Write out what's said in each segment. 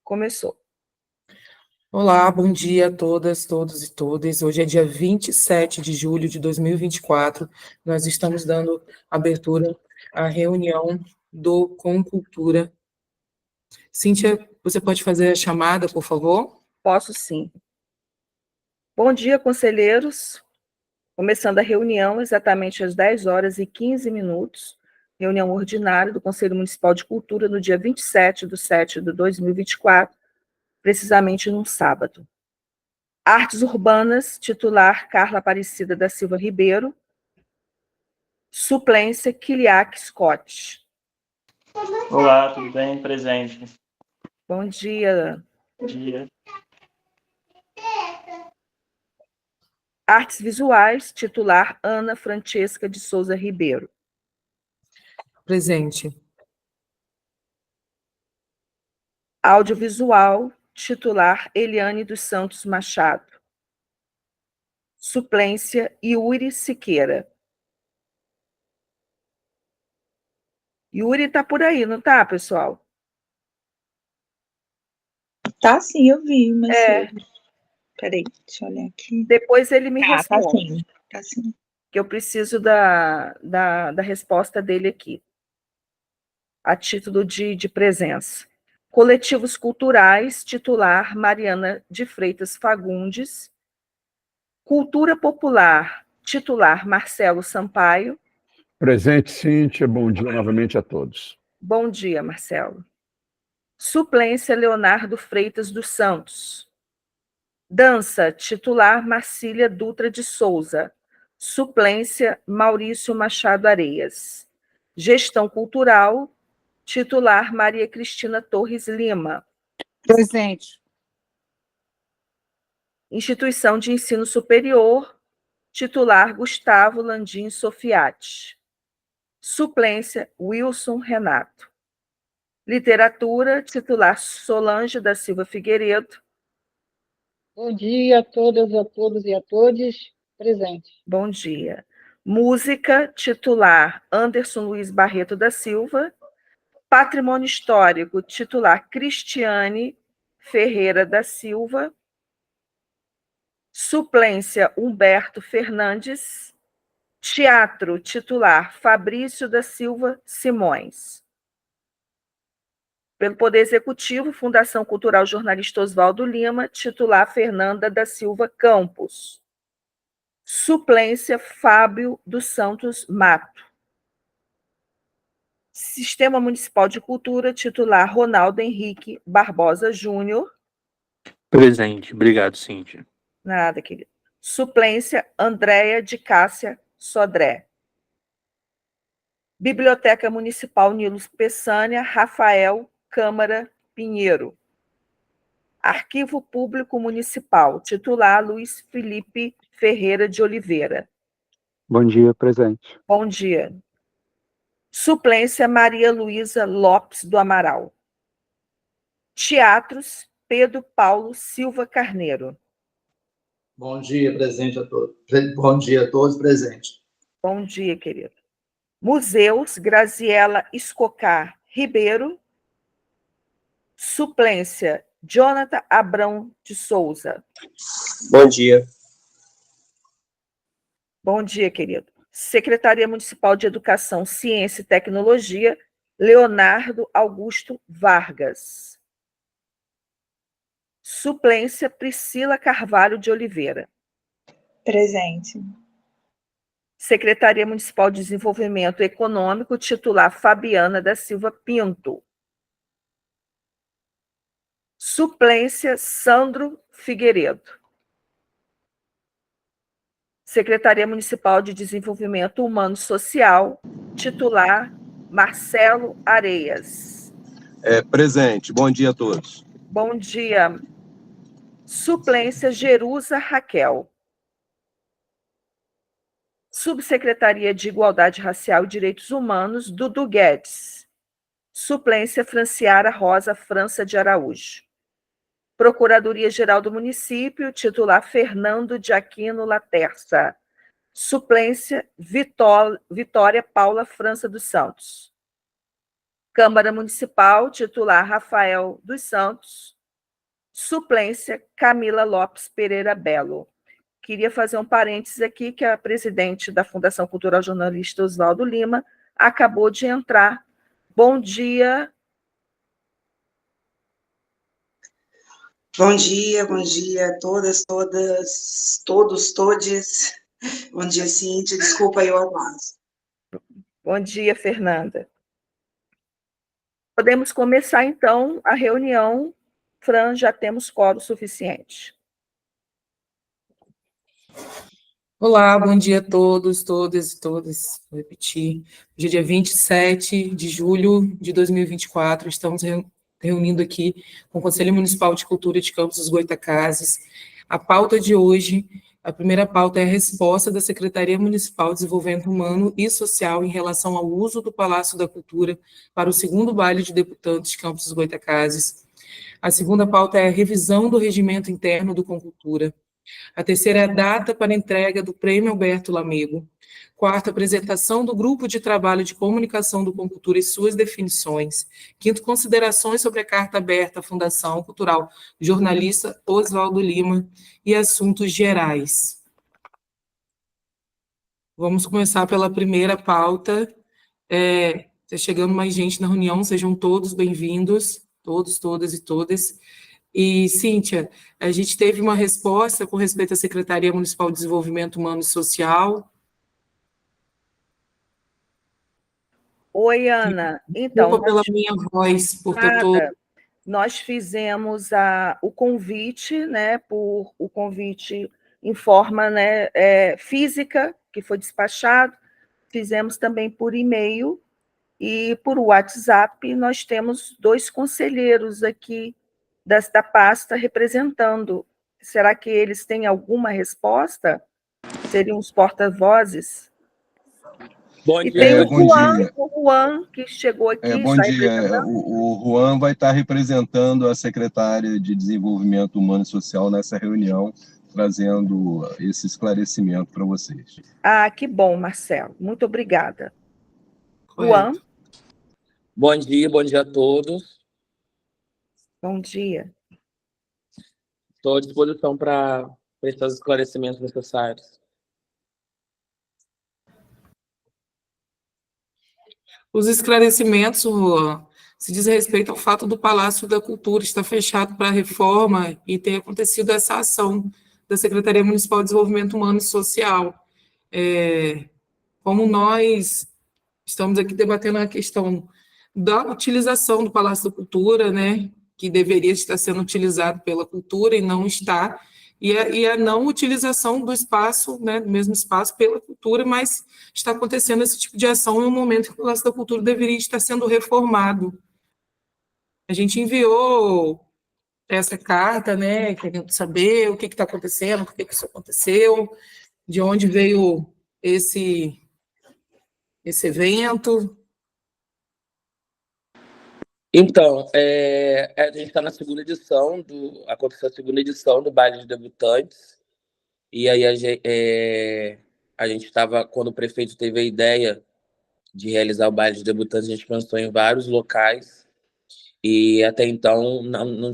Começou. Olá, bom dia a todas, todos e todas. Hoje é dia 27 de julho de 2024. Nós estamos dando abertura à reunião do Com Cultura. Cíntia, você pode fazer a chamada, por favor? Posso sim. Bom dia, conselheiros. Começando a reunião exatamente às 10 horas e 15 minutos, reunião ordinária do Conselho Municipal de Cultura no dia 27/7/2024, precisamente num sábado. Artes Urbanas, titular Carla Aparecida da Silva Ribeiro. Suplência Kiliak Scott. Olá, tudo bem? Presente. Bom dia. Bom dia. Artes Visuais, titular Ana Francesca de Souza Ribeiro. Presente. Audiovisual, titular Eliane dos Santos Machado. Suplência Yuri Siqueira. Yuri está por aí, não está, pessoal? Tá sim, eu vi, mas É. Peraí, deixa eu olhar aqui. Depois ele me responde. Tá sim. Que eu preciso da resposta dele aqui, a título de presença. Coletivos Culturais, titular Mariana de Freitas Fagundes. Cultura Popular, titular Marcelo Sampaio. Presente, Cíntia. Bom dia novamente a todos. Bom dia, Marcelo. Suplência Leonardo Freitas dos Santos. Dança, titular Marcília Dutra de Souza. Suplência Maurício Machado Areias. Gestão Cultural, titular Maria Cristina Torres Lima. Presente. Instituição de Ensino Superior, titular Gustavo Landim Sofiati. Suplência Wilson Renato. Literatura, titular Solange da Silva Figueiredo. Bom dia a todas, a todos e a todos. Presente. Bom dia. Música, titular Anderson Luiz Barreto da Silva. Patrimônio Histórico, titular Cristiane Ferreira da Silva. Suplência Humberto Fernandes. Teatro, titular Fabrício da Silva Simões. Pelo Poder Executivo, Fundação Cultural Jornalista Oswaldo Lima, titular Fernanda da Silva Campos. Suplência Fábio dos Santos Mato. Sistema Municipal de Cultura, titular Ronaldo Henrique Barbosa Júnior. Presente. Obrigado, Cíntia. Nada, querido. Suplência Andréia de Cássia Sodré. Biblioteca Municipal Nilo Peçanha, Rafael Câmara Pinheiro. Arquivo Público Municipal, titular Luiz Felipe Ferreira de Oliveira. Bom dia, presente. Bom dia. Suplência Maria Luísa Lopes do Amaral. Teatros Pedro Paulo Silva Carneiro. Bom dia, presente a todos. Bom dia a todos, presente. Bom dia, querido. Museus Graziela Escocar Ribeiro. Suplência Jonathan Abrão de Souza. Bom dia. Bom dia, querido. Secretaria Municipal de Educação, Ciência e Tecnologia, Leonardo Augusto Vargas. Suplência Priscila Carvalho de Oliveira. Presente. Secretaria Municipal de Desenvolvimento Econômico, titular Fabiana da Silva Pinto. Suplência Sandro Figueiredo. Secretaria Municipal de Desenvolvimento Humano e Social, titular Marcelo Areias. Presente. Bom dia a todos. Bom dia. Suplência Jerusa Raquel. Subsecretaria de Igualdade Racial e Direitos Humanos, Dudu Guedes. Suplência Franciara Rosa França de Araújo. Procuradoria-Geral do Município, titular Fernando de Aquino Laterça. Suplência Vitória Paula França dos Santos. Câmara Municipal, titular Rafael dos Santos. Suplência, Camila Lopes Pereira Belo. Queria fazer um parênteses aqui, que a presidente da Fundação Cultural Jornalista, Oswaldo Lima, acabou de entrar. Bom dia. Bom dia a todas, todos, todes. Bom dia, Cíntia. Desculpa aí o atraso. Bom dia, Fernanda. Podemos começar, então, a reunião. Fran, já temos quórum suficiente. Olá, bom dia a todos, todas e todas. Vou repetir. Hoje é dia 27 de julho de 2024. Estamos reunindo aqui com o Conselho Municipal de Cultura de Campos dos Goytacazes. A pauta de hoje, a primeira pauta é a resposta da Secretaria Municipal de Desenvolvimento Humano e Social em relação ao uso do Palácio da Cultura para o segundo baile de deputantes de Campos dos Goytacazes. A segunda pauta é a revisão do regimento interno do Concultura. A terceira é a data para entrega do Prêmio Alberto Lamego. Quarta, apresentação do Grupo de Trabalho de Comunicação do Concultura e suas definições. Quinto, considerações sobre a Carta Aberta à Fundação Cultural Jornalista Oswaldo Lima e assuntos gerais. Vamos começar pela primeira pauta. Está chegando mais gente na reunião, sejam todos bem-vindos, todos, todas e todas. E, Cíntia, a gente teve uma resposta com respeito à Secretaria Municipal de Desenvolvimento Humano e Social. Oi, Ana. Então, desculpa pela minha voz, porque eu estou... Nós fizemos o convite, né, o convite em forma, né, física, que foi despachado, fizemos também por e-mail, e por WhatsApp nós temos 2 conselheiros aqui da pasta representando. Será que eles têm alguma resposta? Seriam os porta-vozes? Bom E dia. tem Bom dia. o Juan, que chegou aqui. Bom dia. O Juan vai estar representando a secretária de Desenvolvimento Humano e Social nessa reunião, trazendo esse esclarecimento para vocês. Ah, que bom, Marcelo. Muito obrigada. Juan? Bom dia a todos. Bom dia. Estou à disposição para prestar os esclarecimentos necessários. Os esclarecimentos, Juan, se diz respeito ao fato do Palácio da Cultura estar fechado para reforma e ter acontecido essa ação da Secretaria Municipal de Desenvolvimento Humano e Social. Como nós estamos aqui debatendo a questão da utilização do Palácio da Cultura, né, que deveria estar sendo utilizado pela cultura e não está, e a não utilização do espaço, né, do mesmo espaço pela cultura, mas está acontecendo esse tipo de ação em um momento que o Palácio da Cultura deveria estar sendo reformado. A gente enviou essa carta, né, querendo saber o que está acontecendo, por que isso aconteceu, de onde veio esse evento. Então, a gente está na segunda edição, aconteceu a segunda edição do Baile de Debutantes, e aí a gente estava, quando o prefeito teve a ideia de realizar o Baile de Debutantes, a gente pensou em vários locais, e até então não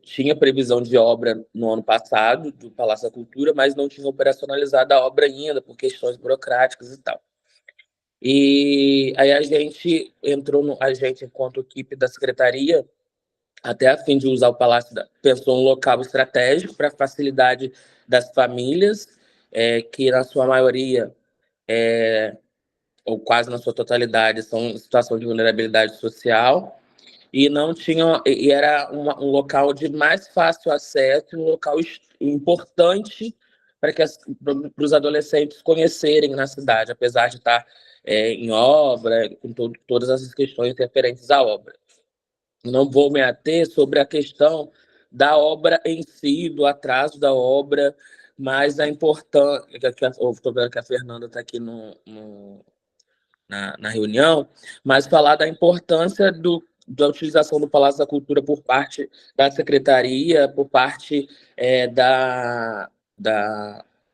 tinha previsão de obra no ano passado, do Palácio da Cultura, mas não tinha operacionalizado a obra ainda, por questões burocráticas e tal. E aí a gente entrou, enquanto equipe da secretaria, até a fim de usar o Palácio, pensou um local estratégico para facilidade das famílias, que na sua maioria, ou quase na sua totalidade, são em situação de vulnerabilidade social, e era um local de mais fácil acesso, um local importante para os adolescentes conhecerem na cidade, apesar de estar em obra, com todas essas questões referentes à obra. Não vou me ater sobre a questão da obra em si, do atraso da obra, mas a importância... Estou vendo que a Fernanda está aqui na reunião, mas falar da importância da utilização do Palácio da Cultura por parte da Secretaria, por parte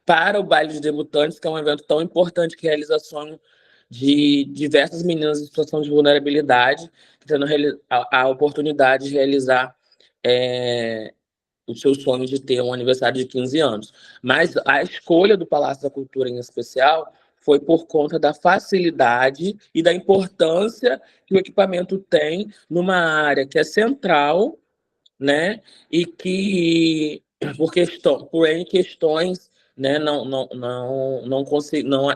para o Baile de Debutantes, que é um evento tão importante que realiza sonho de diversas meninas em situação de vulnerabilidade, tendo a oportunidade de realizar o seu sonho de ter um aniversário de 15 anos. Mas a escolha do Palácio da Cultura, em especial, foi por conta da facilidade e da importância que o equipamento tem numa área que é central, né? E que, por N questões, né,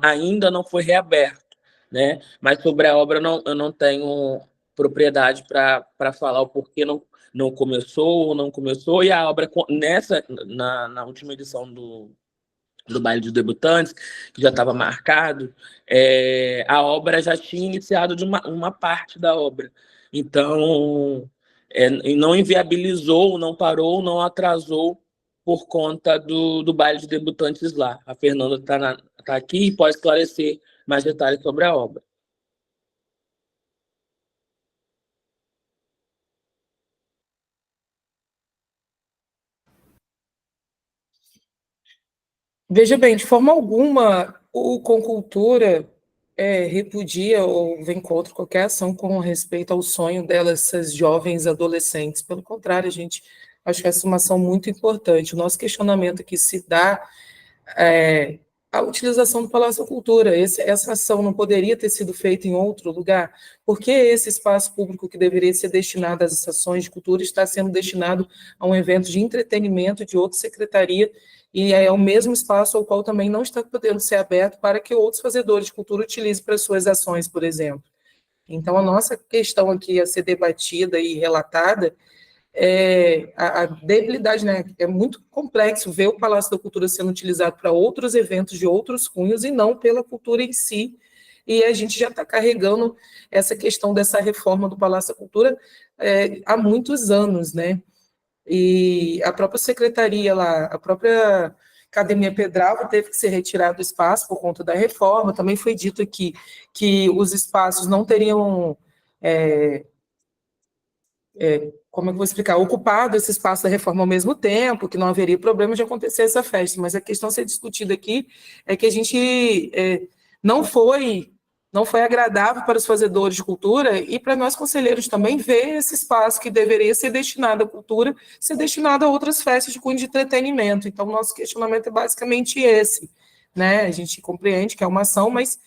ainda não foi reaberto, né? Mas sobre a obra eu não tenho propriedade para falar o porquê não começou ou não começou. E a obra, na última edição do Baile de Debutantes, que já estava marcado, a obra já tinha iniciado de uma parte da obra. Então, não inviabilizou, não parou, não atrasou por conta do Baile de Debutantes lá. A Fernanda está aqui e pode esclarecer mais detalhes sobre a obra. Veja bem, de forma alguma, o Concultura repudia ou vem contra qualquer ação com respeito ao sonho delas, essas jovens adolescentes. Pelo contrário, a gente acho que essa é uma ação muito importante. O nosso questionamento aqui se dá a utilização do Palácio da Cultura. Essa ação não poderia ter sido feita em outro lugar? Por que esse espaço público que deveria ser destinado às ações de cultura está sendo destinado a um evento de entretenimento de outra secretaria, e é o mesmo espaço ao qual também não está podendo ser aberto para que outros fazedores de cultura utilizem para suas ações, por exemplo? Então, a nossa questão aqui a ser debatida e relatada a debilidade, né? É muito complexo ver o Palácio da Cultura sendo utilizado para outros eventos de outros cunhos e não pela cultura em si. E a gente já está carregando essa questão dessa reforma do Palácio da Cultura há muitos anos, né? E a própria secretaria lá, a própria Academia Pedralva teve que ser retirado do espaço por conta da reforma. Também foi dito aqui que os espaços não teriam como é que eu vou explicar, ocupado esse espaço da reforma ao mesmo tempo, que não haveria problema de acontecer essa festa, mas a questão a ser discutida aqui é que a gente não foi agradável para os fazedores de cultura e para nós conselheiros também ver esse espaço que deveria ser destinado à cultura, ser destinado a outras festas de cunho de entretenimento. Então, nosso questionamento é basicamente esse, né? A gente compreende que é uma ação, mas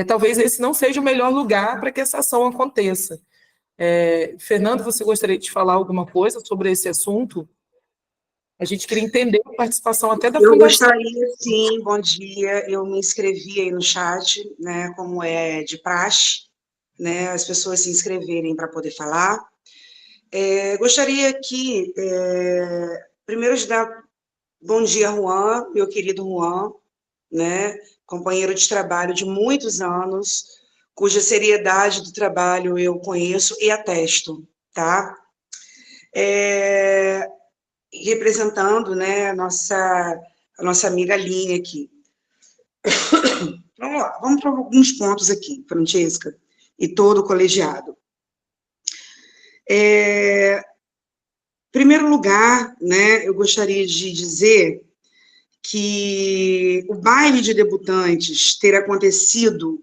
talvez esse não seja o melhor lugar para que essa ação aconteça. Fernando, você gostaria de falar alguma coisa sobre esse assunto? A gente queria entender a participação até da Eu Fundação. gostaria, sim, bom dia. Eu me inscrevi aí no chat, né, como é de praxe, né, as pessoas se inscreverem para poder falar. Gostaria aqui, primeiro, de dar bom dia, Juan, meu querido Juan, né, companheiro de trabalho de muitos anos, cuja seriedade do trabalho eu conheço e atesto, tá? Representando, né, a nossa amiga Aline aqui. Vamos lá, vamos para alguns pontos aqui, Francesca, e todo o colegiado. Em primeiro lugar, né, eu gostaria de dizer que o baile de debutantes ter acontecido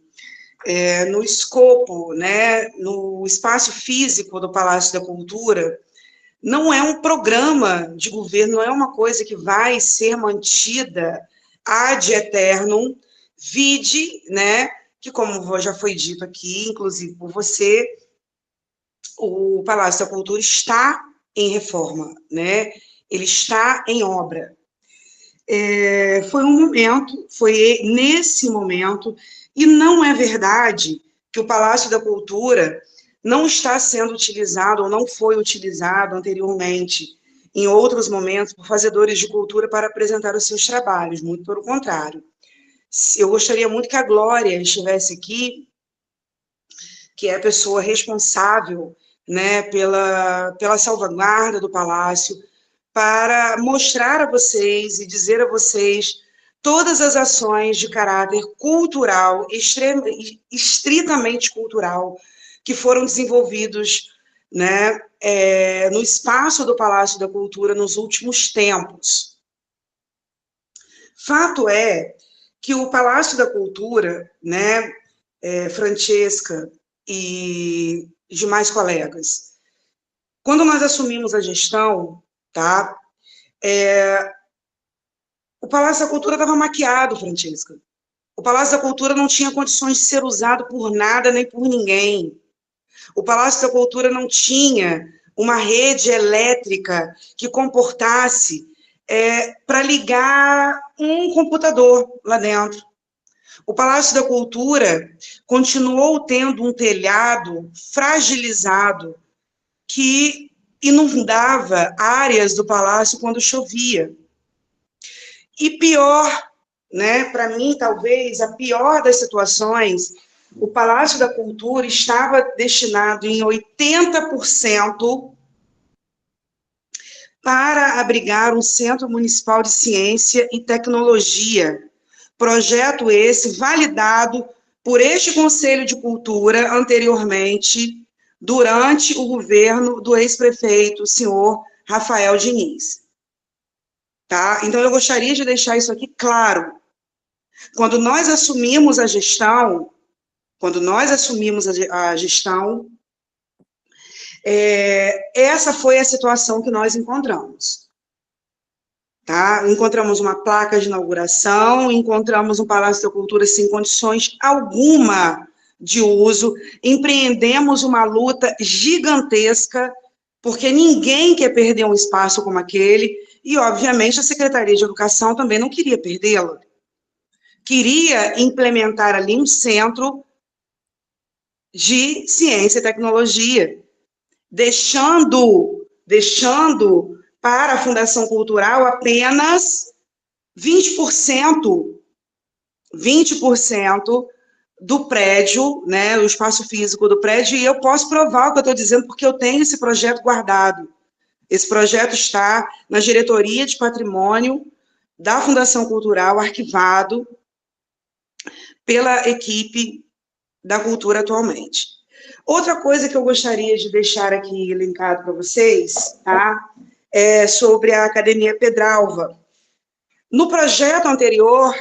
no escopo, né, no espaço físico do Palácio da Cultura, não é um programa de governo, não é uma coisa que vai ser mantida ad eternum, vide, né, que como já foi dito aqui, inclusive por você, o Palácio da Cultura está em reforma, né, ele está em obra. Foi nesse momento, e não é verdade que o Palácio da Cultura não está sendo utilizado ou não foi utilizado anteriormente, em outros momentos, por fazedores de cultura para apresentar os seus trabalhos, muito pelo contrário. Eu gostaria muito que a Glória estivesse aqui, que é a pessoa responsável, né, pela salvaguarda do Palácio, para mostrar a vocês e dizer a vocês todas as ações de caráter cultural, estritamente cultural, que foram desenvolvidos, né, no espaço do Palácio da Cultura nos últimos tempos. Fato é que o Palácio da Cultura, né, Francesca e demais colegas, quando nós assumimos a gestão, tá, O Palácio da Cultura estava maquiado, Francesca. O Palácio da Cultura não tinha condições de ser usado por nada nem por ninguém. O Palácio da Cultura não tinha uma rede elétrica que comportasse para ligar um computador lá dentro. O Palácio da Cultura continuou tendo um telhado fragilizado que inundava áreas do palácio quando chovia. E pior, né, para mim, talvez, a pior das situações, o Palácio da Cultura estava destinado em 80% para abrigar um Centro Municipal de Ciência e Tecnologia. Projeto esse validado por este Conselho de Cultura anteriormente, durante o governo do ex-prefeito, senhor Rafael Diniz. Tá? Então, eu gostaria de deixar isso aqui claro. Quando nós assumimos a gestão, essa foi a situação que nós encontramos. Tá? Encontramos uma placa de inauguração, encontramos um Palácio da Cultura sem condições alguma de uso, empreendemos uma luta gigantesca, porque ninguém quer perder um espaço como aquele, e, obviamente, a Secretaria de Educação também não queria perdê-lo. Queria implementar ali um centro de ciência e tecnologia, deixando para a Fundação Cultural apenas 20% do prédio, né, o espaço físico do prédio, e eu posso provar o que eu estou dizendo, porque eu tenho esse projeto guardado. Esse projeto está na Diretoria de Patrimônio da Fundação Cultural, arquivado pela equipe da Cultura atualmente. Outra coisa que eu gostaria de deixar aqui linkado para vocês, tá? É sobre a Academia Pedralva. No projeto anterior,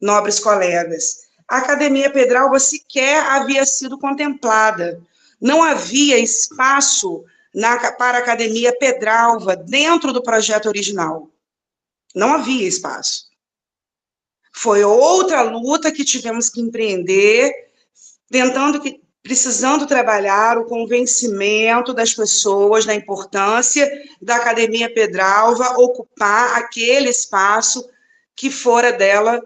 nobres colegas, a Academia Pedralva sequer havia sido contemplada. Não havia espaço para a Academia Pedralva dentro do projeto original. Não havia espaço. Foi outra luta que tivemos que empreender, precisando trabalhar o convencimento das pessoas da importância da Academia Pedralva ocupar aquele espaço que fora dela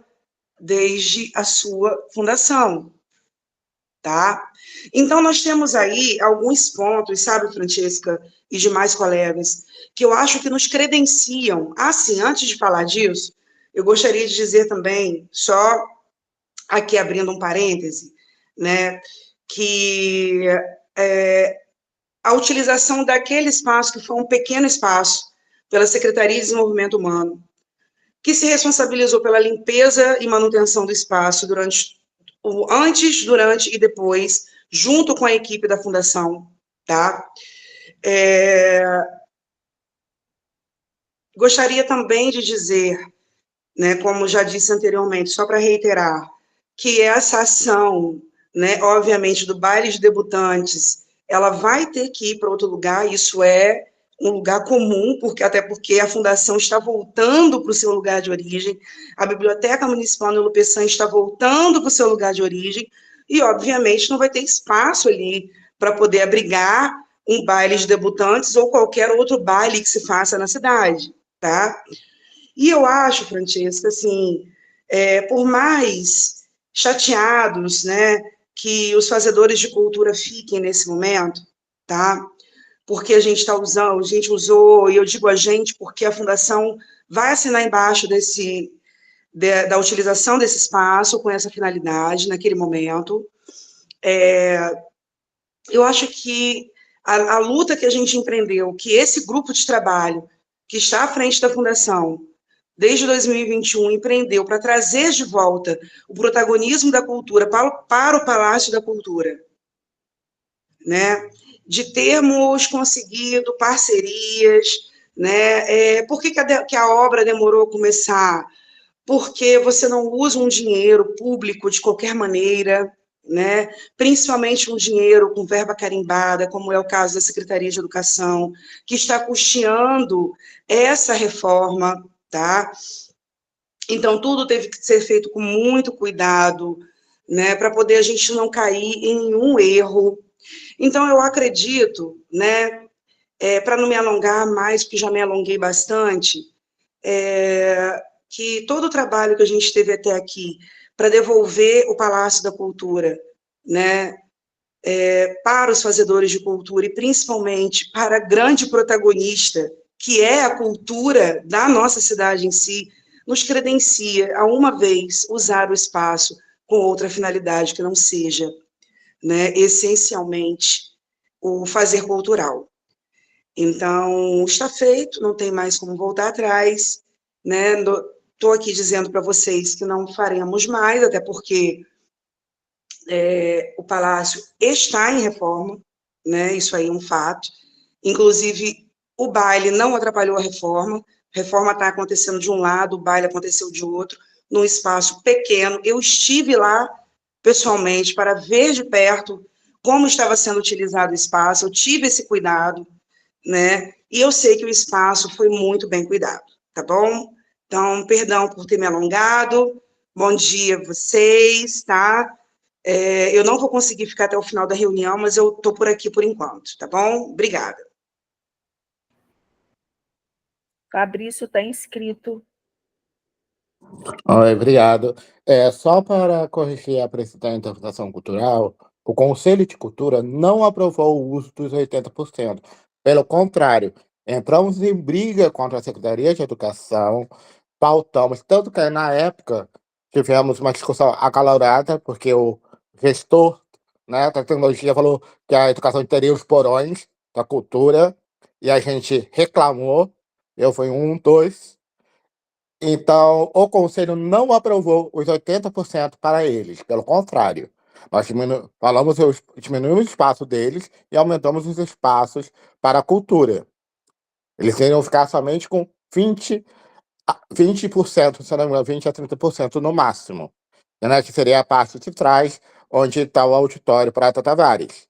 desde a sua fundação, tá? Então, nós temos aí alguns pontos, sabe, Francesca e demais colegas, que eu acho que nos credenciam. Assim, antes de falar disso, eu gostaria de dizer também, só aqui abrindo um parêntese, né, que a utilização daquele espaço, que foi um pequeno espaço, pela Secretaria de Desenvolvimento Humano, que se responsabilizou pela limpeza e manutenção do espaço antes, durante e depois, junto com a equipe da Fundação, tá? Gostaria também de dizer, né, como já disse anteriormente, só para reiterar, que essa ação, né, obviamente, do baile de debutantes, ela vai ter que ir para outro lugar, isso é um lugar comum, até porque a Fundação está voltando para o seu lugar de origem, a Biblioteca Municipal Nilo Peçanha está voltando para o seu lugar de origem, e, obviamente, não vai ter espaço ali para poder abrigar um baile de debutantes ou qualquer outro baile que se faça na cidade, tá? E eu acho, Francesca, assim, por mais chateados, né, que os fazedores de cultura fiquem nesse momento, tá? Porque a gente usou, e eu digo a gente, porque a Fundação vai assinar embaixo da utilização desse espaço com essa finalidade, naquele momento. Eu acho que a luta que a gente empreendeu, que esse grupo de trabalho que está à frente da Fundação, desde 2021, empreendeu para trazer de volta o protagonismo da cultura para o Palácio da Cultura, né? De termos conseguido parcerias, né? Por que a obra demorou a começar? Porque você não usa um dinheiro público de qualquer maneira, né, principalmente com dinheiro, com verba carimbada, como é o caso da Secretaria de Educação, que está custeando essa reforma, tá? Então, tudo teve que ser feito com muito cuidado, né, para poder a gente não cair em nenhum erro. Então, eu acredito, né, para não me alongar mais, porque já me alonguei bastante, que todo o trabalho que a gente teve até aqui para devolver o Palácio da Cultura, né, para os fazedores de cultura e principalmente para a grande protagonista, que é a cultura da nossa cidade em si, nos credencia a uma vez usar o espaço com outra finalidade que não seja, né, essencialmente o fazer cultural. Então, está feito, não tem mais como voltar atrás, né? Estou aqui dizendo para vocês que não faremos mais, até porque o Palácio está em reforma, né? Isso aí é um fato. Inclusive, o baile não atrapalhou a reforma está acontecendo de um lado, o baile aconteceu de outro, num espaço pequeno. Eu estive lá, pessoalmente, para ver de perto como estava sendo utilizado o espaço, eu tive esse cuidado, né? E eu sei que o espaço foi muito bem cuidado, tá bom? Então, perdão por ter me alongado, bom dia a vocês, tá? Eu não vou conseguir ficar até o final da reunião, mas eu estou por aqui por enquanto, tá bom? Obrigada. Fabrício está inscrito. Oi, obrigado. Só para corrigir a presidente da interpretação cultural, o Conselho de Cultura não aprovou o uso dos 80%. Pelo contrário, entramos em briga contra a Secretaria de Educação, pautamos, tanto que na época tivemos uma discussão acalorada, porque o gestor, né, da tecnologia falou que a educação teria os porões da cultura, e a gente reclamou, eu fui dos. Então, o Conselho não aprovou os 80% para eles, pelo contrário. Nós diminuímos o espaço deles e aumentamos os espaços para a cultura. Eles iriam ficar somente com 20%, se não me engano, 20% a 30% no máximo, né, que seria a parte de trás, onde está o auditório Prata Tavares.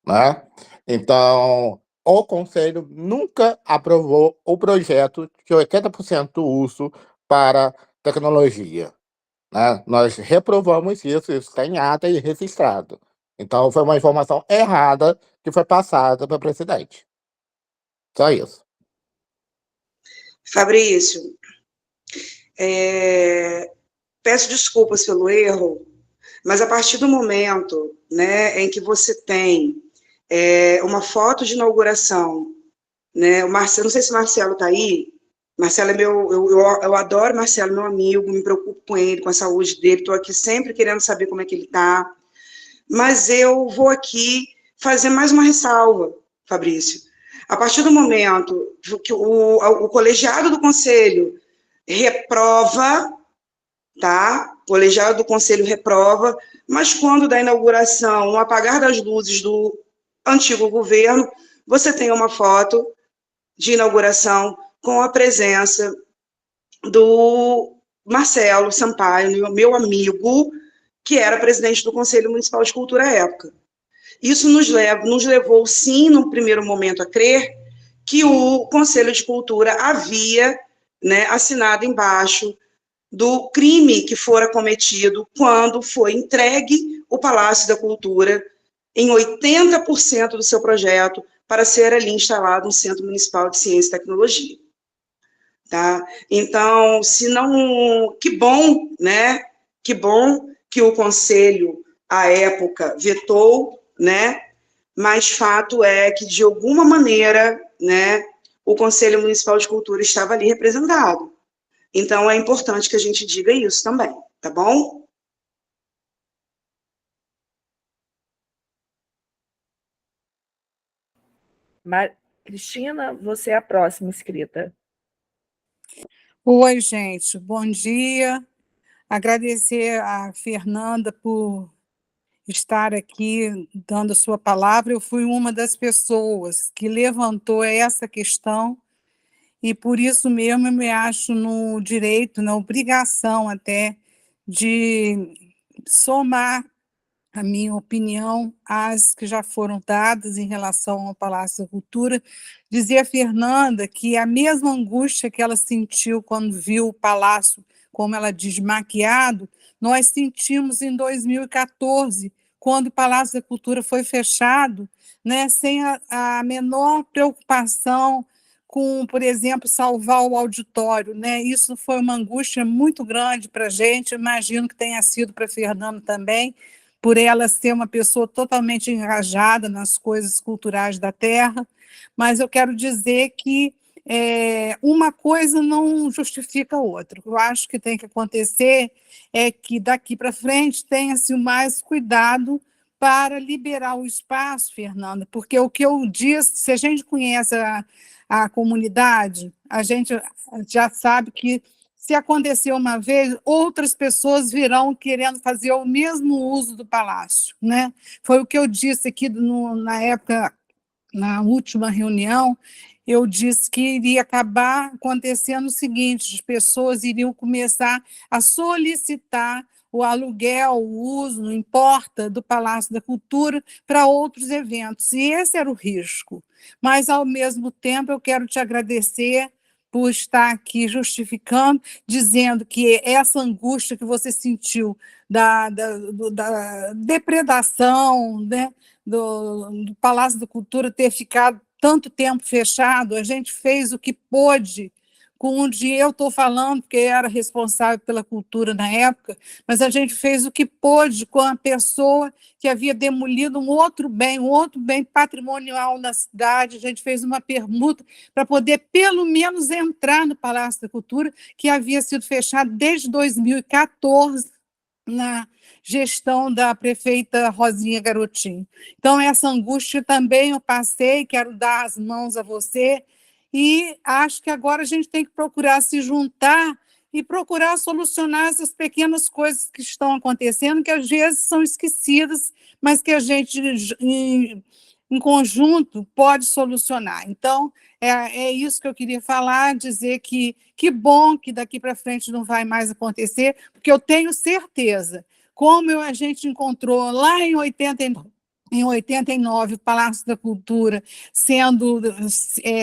Né? Então, o Conselho nunca aprovou o projeto de 80% uso para tecnologia. Né? Nós reprovamos isso está em ata e registrado. Então, foi uma informação errada que foi passada para o presidente. Só isso. Fabrício, peço desculpas pelo erro, mas a partir do momento, né, em que você tem uma foto de inauguração, né, o Marcelo, não sei se o Marcelo está aí, Marcelo é eu adoro Marcelo, meu amigo, me preocupo com ele, com a saúde dele, estou aqui sempre querendo saber como é que ele está, mas eu vou aqui fazer mais uma ressalva, Fabrício. A partir do momento que o colegiado do Conselho reprova, tá? O colegiado do Conselho reprova, mas quando da inauguração, no apagar das luzes do antigo governo, você tem uma foto de inauguração com a presença do Marcelo Sampaio, meu amigo, que era presidente do Conselho Municipal de Cultura à época. Isso nos levou, sim, no primeiro momento, a crer que o Conselho de Cultura havia, né, assinado embaixo do crime que fora cometido quando foi entregue o Palácio da Cultura em 80% do seu projeto para ser ali instalado um Centro Municipal de Ciência e Tecnologia. Tá? Então, se não... Que bom, né? Que bom que o Conselho, à época, vetou, né? Mas fato é que, de alguma maneira, né, o Conselho Municipal de Cultura estava ali representado. Então, é importante que a gente diga isso também, tá bom? Cristina, você é a próxima inscrita. Oi, gente, bom dia. Agradecer a Fernanda por estar aqui dando sua palavra. Eu fui uma das pessoas que levantou essa questão e, por isso mesmo, eu me acho no direito, na obrigação até, de somar a minha opinião às que já foram dadas em relação ao Palácio da Cultura. Dizia a Fernanda que a mesma angústia que ela sentiu quando viu o palácio, como ela diz, maquiado, nós sentimos em 2014, quando o Palácio da Cultura foi fechado, né, sem a menor preocupação com, por exemplo, salvar o auditório, né? Isso foi uma angústia muito grande para a gente, imagino que tenha sido para a Fernanda também, por ela ser uma pessoa totalmente engajada nas coisas culturais da terra, mas eu quero dizer que uma coisa não justifica a outra. Eu acho que tem que acontecer é que daqui para frente tenha-se mais cuidado para liberar o espaço, Fernanda, porque o que eu disse, se a gente conhece a comunidade, a gente já sabe que se acontecer uma vez, outras pessoas virão querendo fazer o mesmo uso do palácio, né? Foi o que eu disse aqui na época, na última reunião, eu disse que iria acabar acontecendo o seguinte: as pessoas iriam começar a solicitar o aluguel, o uso, não importa, do Palácio da Cultura para outros eventos. E esse era o risco. Mas, ao mesmo tempo, eu quero te agradecer por estar aqui justificando, dizendo que essa angústia que você sentiu da depredação, né, do Palácio da Cultura ter ficado tanto tempo fechado, a gente fez o que pôde, com onde eu estou falando, porque era responsável pela cultura na época, mas a gente fez o que pôde com a pessoa que havia demolido um outro bem patrimonial na cidade. A gente fez uma permuta para poder, pelo menos, entrar no Palácio da Cultura, que havia sido fechado desde 2014, na gestão da prefeita Rosinha Garotinho. Então, essa angústia também eu passei, quero dar as mãos a você, e acho que agora a gente tem que procurar se juntar e procurar solucionar essas pequenas coisas que estão acontecendo, que às vezes são esquecidas, mas que a gente, em conjunto, pode solucionar. Então, é isso que eu queria falar, dizer que bom que daqui para frente não vai mais acontecer, porque eu tenho certeza, como a gente encontrou lá em 89, o Palácio da Cultura sendo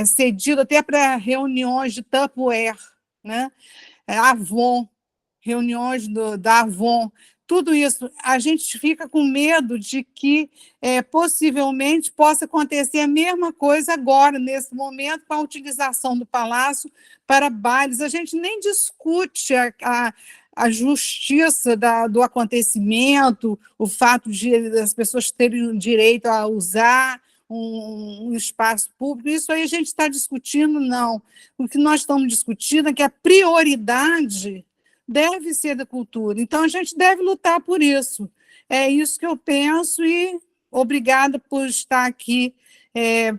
cedido até para reuniões de Tupperware, né? Avon, reuniões da Avon, tudo isso, a gente fica com medo de que possivelmente possa acontecer a mesma coisa agora, nesse momento, com a utilização do palácio para bailes. A gente nem discute a justiça do acontecimento, o fato das pessoas terem direito a usar um espaço público, isso aí a gente está discutindo, não. O que nós estamos discutindo é que a prioridade deve ser da cultura. Então, a gente deve lutar por isso. É isso que eu penso e obrigada por estar aqui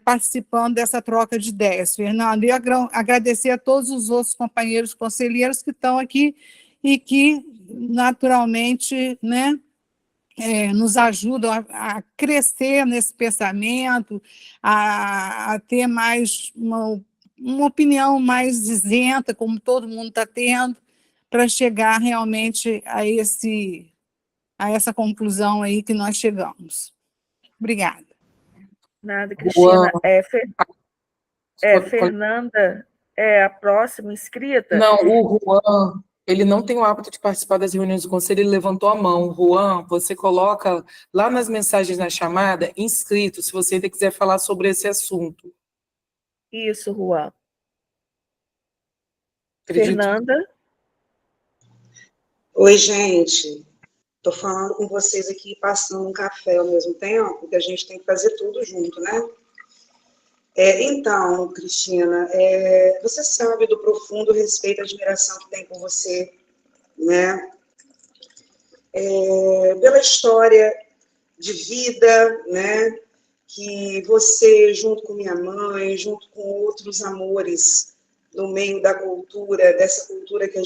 participando dessa troca de ideias, Fernando. E agradecer a todos os outros companheiros conselheiros que estão aqui e que, naturalmente, né, nos ajudam a crescer nesse pensamento, a ter mais uma opinião mais isenta, como todo mundo está tendo, para chegar realmente a essa conclusão aí que nós chegamos. Obrigada. Nada, Cristina. Fernanda é a próxima inscrita? Não, o Juan, ele não tem o hábito de participar das reuniões do conselho, ele levantou a mão. Juan, você coloca lá nas mensagens na chamada, inscrito, se você ainda quiser falar sobre esse assunto. Isso, Juan. Acredito. Fernanda? Oi, gente. Estou falando com vocês aqui, passando um café ao mesmo tempo, porque a gente tem que fazer tudo junto, né? Então, Cristina, você sabe do profundo respeito e admiração que tem por você, né? Pela história de vida, né? Que você, junto com minha mãe, junto com outros amores no meio da cultura, dessa cultura que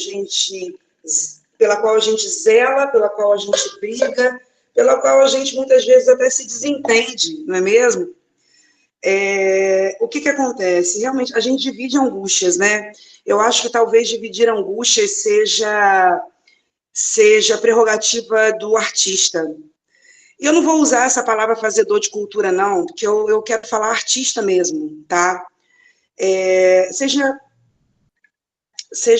pela qual a gente zela, pela qual a gente briga, pela qual a gente muitas vezes até se desentende, não é mesmo? O que acontece? Realmente, a gente divide angústias, né? Eu acho que talvez dividir angústias seja prerrogativa do artista. E eu não vou usar essa palavra fazedor de cultura, não, porque eu quero falar artista mesmo, tá? Seja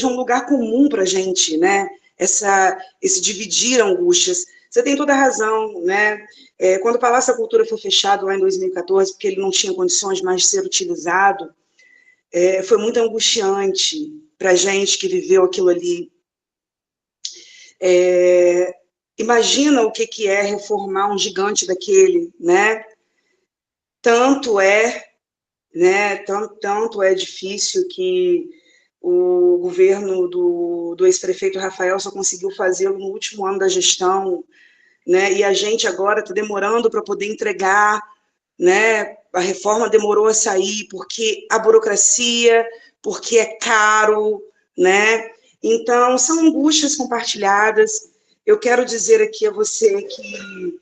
um lugar comum para a gente, né? Esse dividir angústias. Você tem toda a razão, né? Quando o Palácio da Cultura foi fechado lá em 2014, porque ele não tinha condições mais de ser utilizado, foi muito angustiante para a gente que viveu aquilo ali. Imagina o que é reformar um gigante daquele, né? Tanto é difícil que o governo do ex-prefeito Rafael só conseguiu fazê-lo no último ano da gestão, né? E a gente agora está demorando para poder entregar, né? A reforma demorou a sair porque a burocracia, porque é caro, né? Então, são angústias compartilhadas. Eu quero dizer aqui a você que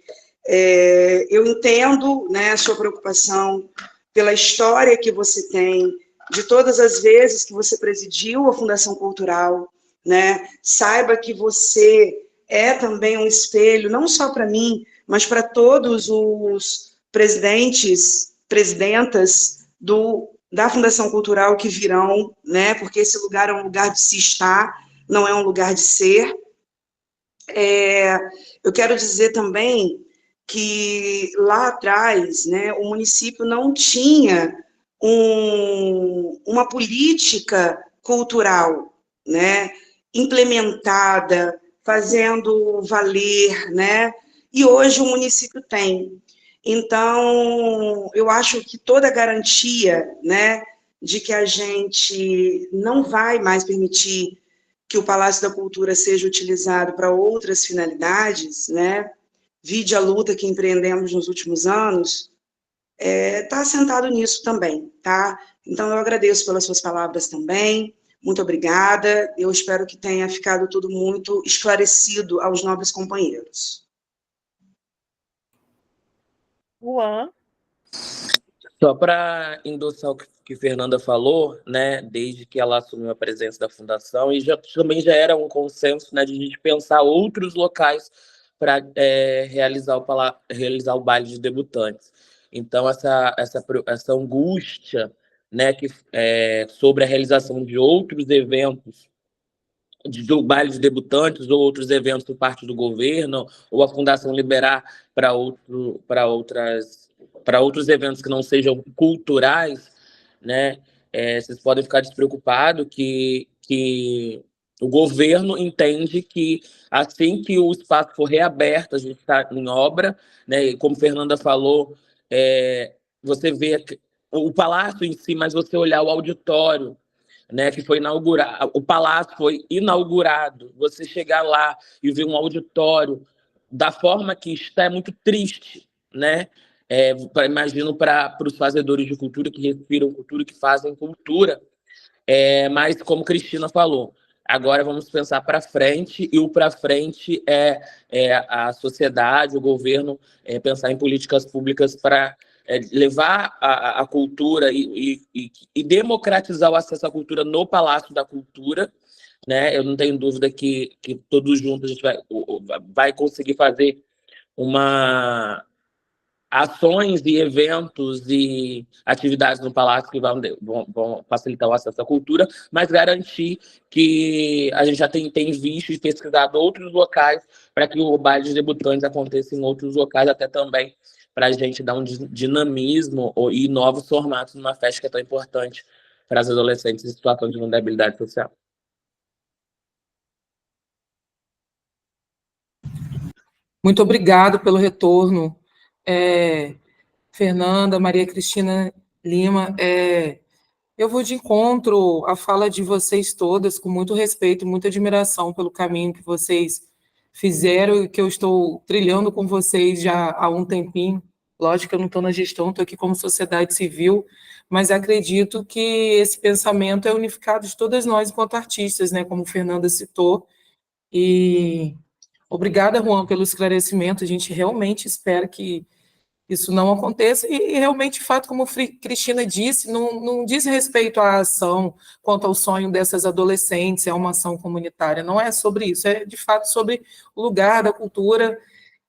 eu entendo, né, a sua preocupação pela história que você tem, de todas as vezes que você presidiu a Fundação Cultural, né? Saiba que você é também um espelho, não só para mim, mas para todos os presidentas da Fundação Cultural que virão, né? Porque esse lugar é um lugar de se estar, não é um lugar de ser. Eu quero dizer também que lá atrás, né, o município não tinha uma política cultural, né, implementada, fazendo valer, né, e hoje o município tem. Então, eu acho que toda a garantia, né, de que a gente não vai mais permitir que o Palácio da Cultura seja utilizado para outras finalidades, né, vide a luta que empreendemos nos últimos anos, está assentado nisso também, tá? Então, eu agradeço pelas suas palavras também, muito obrigada, eu espero que tenha ficado tudo muito esclarecido aos nobres companheiros. Juan? Só para endossar o que Fernanda falou, né, desde que ela assumiu a presença da Fundação, e também já era um consenso, né, de a gente pensar outros locais para realizar o baile de debutantes. Então, essa angústia, né, sobre a realização de outros eventos, do baile de debutantes ou outros eventos por parte do governo, ou a Fundação liberar para outros eventos que não sejam culturais, né? Vocês podem ficar despreocupados que o governo entende que assim que o espaço for reaberto, a gente está em obra, né? E como Fernanda falou, você vê o palácio em si, mas você olhar o auditório, né, que foi inaugurado, o palácio foi inaugurado, você chegar lá e ver um auditório da forma que está é muito triste, né? Imagino para os fazedores de cultura, que respiram cultura, que fazem cultura, mas como Cristina falou, agora vamos pensar para frente, e o para frente é a sociedade, o governo, pensar em políticas públicas para levar a cultura e democratizar o acesso à cultura no Palácio da Cultura, né? Eu não tenho dúvida que todos juntos a gente vai conseguir fazer ações e eventos e atividades no Palácio que vão facilitar o acesso à cultura, mas garantir que a gente já tem visto e pesquisado outros locais para que o baile de debutantes aconteça em outros locais, até também para a gente dar um dinamismo e novos formatos numa festa que é tão importante para as adolescentes em situação de vulnerabilidade social. Muito obrigado pelo retorno, Fernanda, Maria Cristina Lima. Eu vou de encontro à fala de vocês todas, com muito respeito e muita admiração pelo caminho que vocês fizeram e que eu estou trilhando com vocês já há um tempinho. Lógico que eu não estou na gestão, estou aqui como sociedade civil, mas acredito que esse pensamento é unificado de todas nós enquanto artistas, né, como Fernanda citou. E obrigada, Juan, pelo esclarecimento. A gente realmente espera que isso não aconteça, e realmente, de fato, como Cristina disse, não diz respeito à ação quanto ao sonho dessas adolescentes, é uma ação comunitária, não é sobre isso, é de fato sobre o lugar da cultura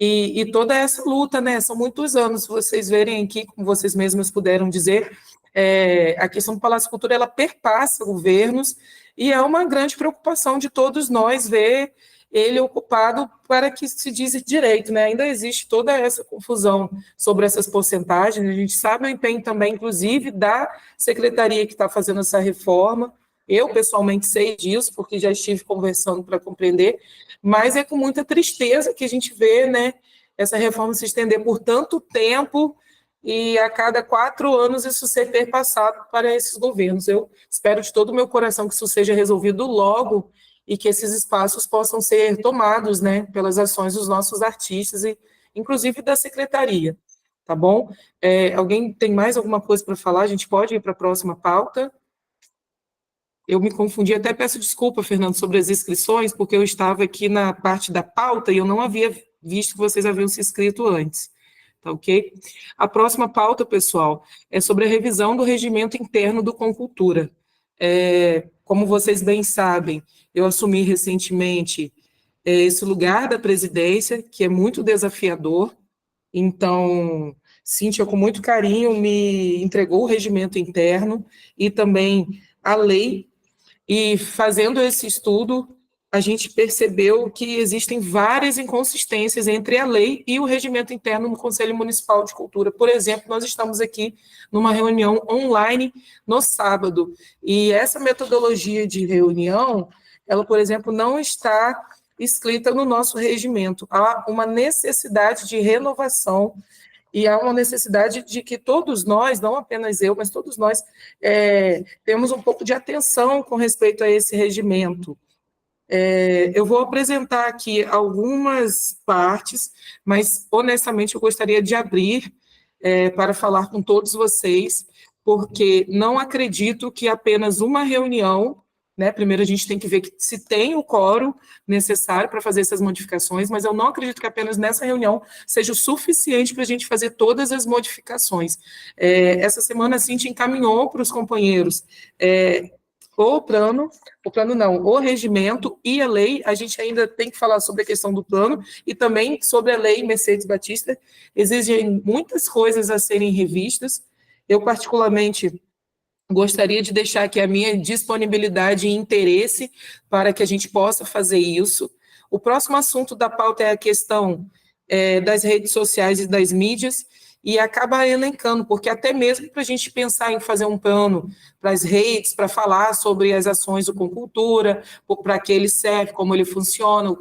e toda essa luta, né? São muitos anos, vocês verem aqui, como vocês mesmos puderam dizer, a questão do Palácio Cultura, ela perpassa governos, e é uma grande preocupação de todos nós ver ele ocupado para que se diz direito, né? Ainda existe toda essa confusão sobre essas porcentagens, a gente sabe o empenho também, inclusive, da secretaria que está fazendo essa reforma. Eu, pessoalmente, sei disso, porque já estive conversando para compreender, mas é com muita tristeza que a gente vê, né, essa reforma se estender por tanto tempo e a cada 4 anos isso ser perpassado para esses governos. Eu espero de todo o meu coração que isso seja resolvido logo e que esses espaços possam ser tomados, né, pelas ações dos nossos artistas e, inclusive, da secretaria, tá bom? Alguém tem mais alguma coisa para falar? A gente pode ir para a próxima pauta? Eu me confundi, até peço desculpa, Fernando, sobre as inscrições, porque eu estava aqui na parte da pauta e eu não havia visto que vocês haviam se inscrito antes, tá ok? A próxima pauta, pessoal, é sobre a revisão do regimento interno do Concultura. Como vocês bem sabem, eu assumi recentemente esse lugar da presidência, que é muito desafiador, então, Cíntia, com muito carinho, me entregou o regimento interno e também a lei, e fazendo esse estudo, a gente percebeu que existem várias inconsistências entre a lei e o regimento interno no Conselho Municipal de Cultura. Por exemplo, nós estamos aqui numa reunião online no sábado, e essa metodologia de reunião, ela, por exemplo, não está escrita no nosso regimento. Há uma necessidade de renovação e há uma necessidade de que todos nós, não apenas eu, mas todos nós, temos um pouco de atenção com respeito a esse regimento. Eu vou apresentar aqui algumas partes, mas, honestamente, eu gostaria de abrir para falar com todos vocês, porque não acredito que apenas uma reunião, né, primeiro a gente tem que ver que se tem o quórum necessário para fazer essas modificações, mas eu não acredito que apenas nessa reunião seja o suficiente para a gente fazer todas as modificações. Essa semana a Cíntia encaminhou para os companheiros o regimento e a lei. A gente ainda tem que falar sobre a questão do plano e também sobre a lei Mercedes Batista. Existem muitas coisas a serem revistas. Eu, particularmente, gostaria de deixar aqui a minha disponibilidade e interesse para que a gente possa fazer isso. O próximo assunto da pauta é a questão das redes sociais e das mídias, e acaba elencando, porque até mesmo para a gente pensar em fazer um plano para as redes, para falar sobre as ações do Concultura, para que ele serve, como ele funciona,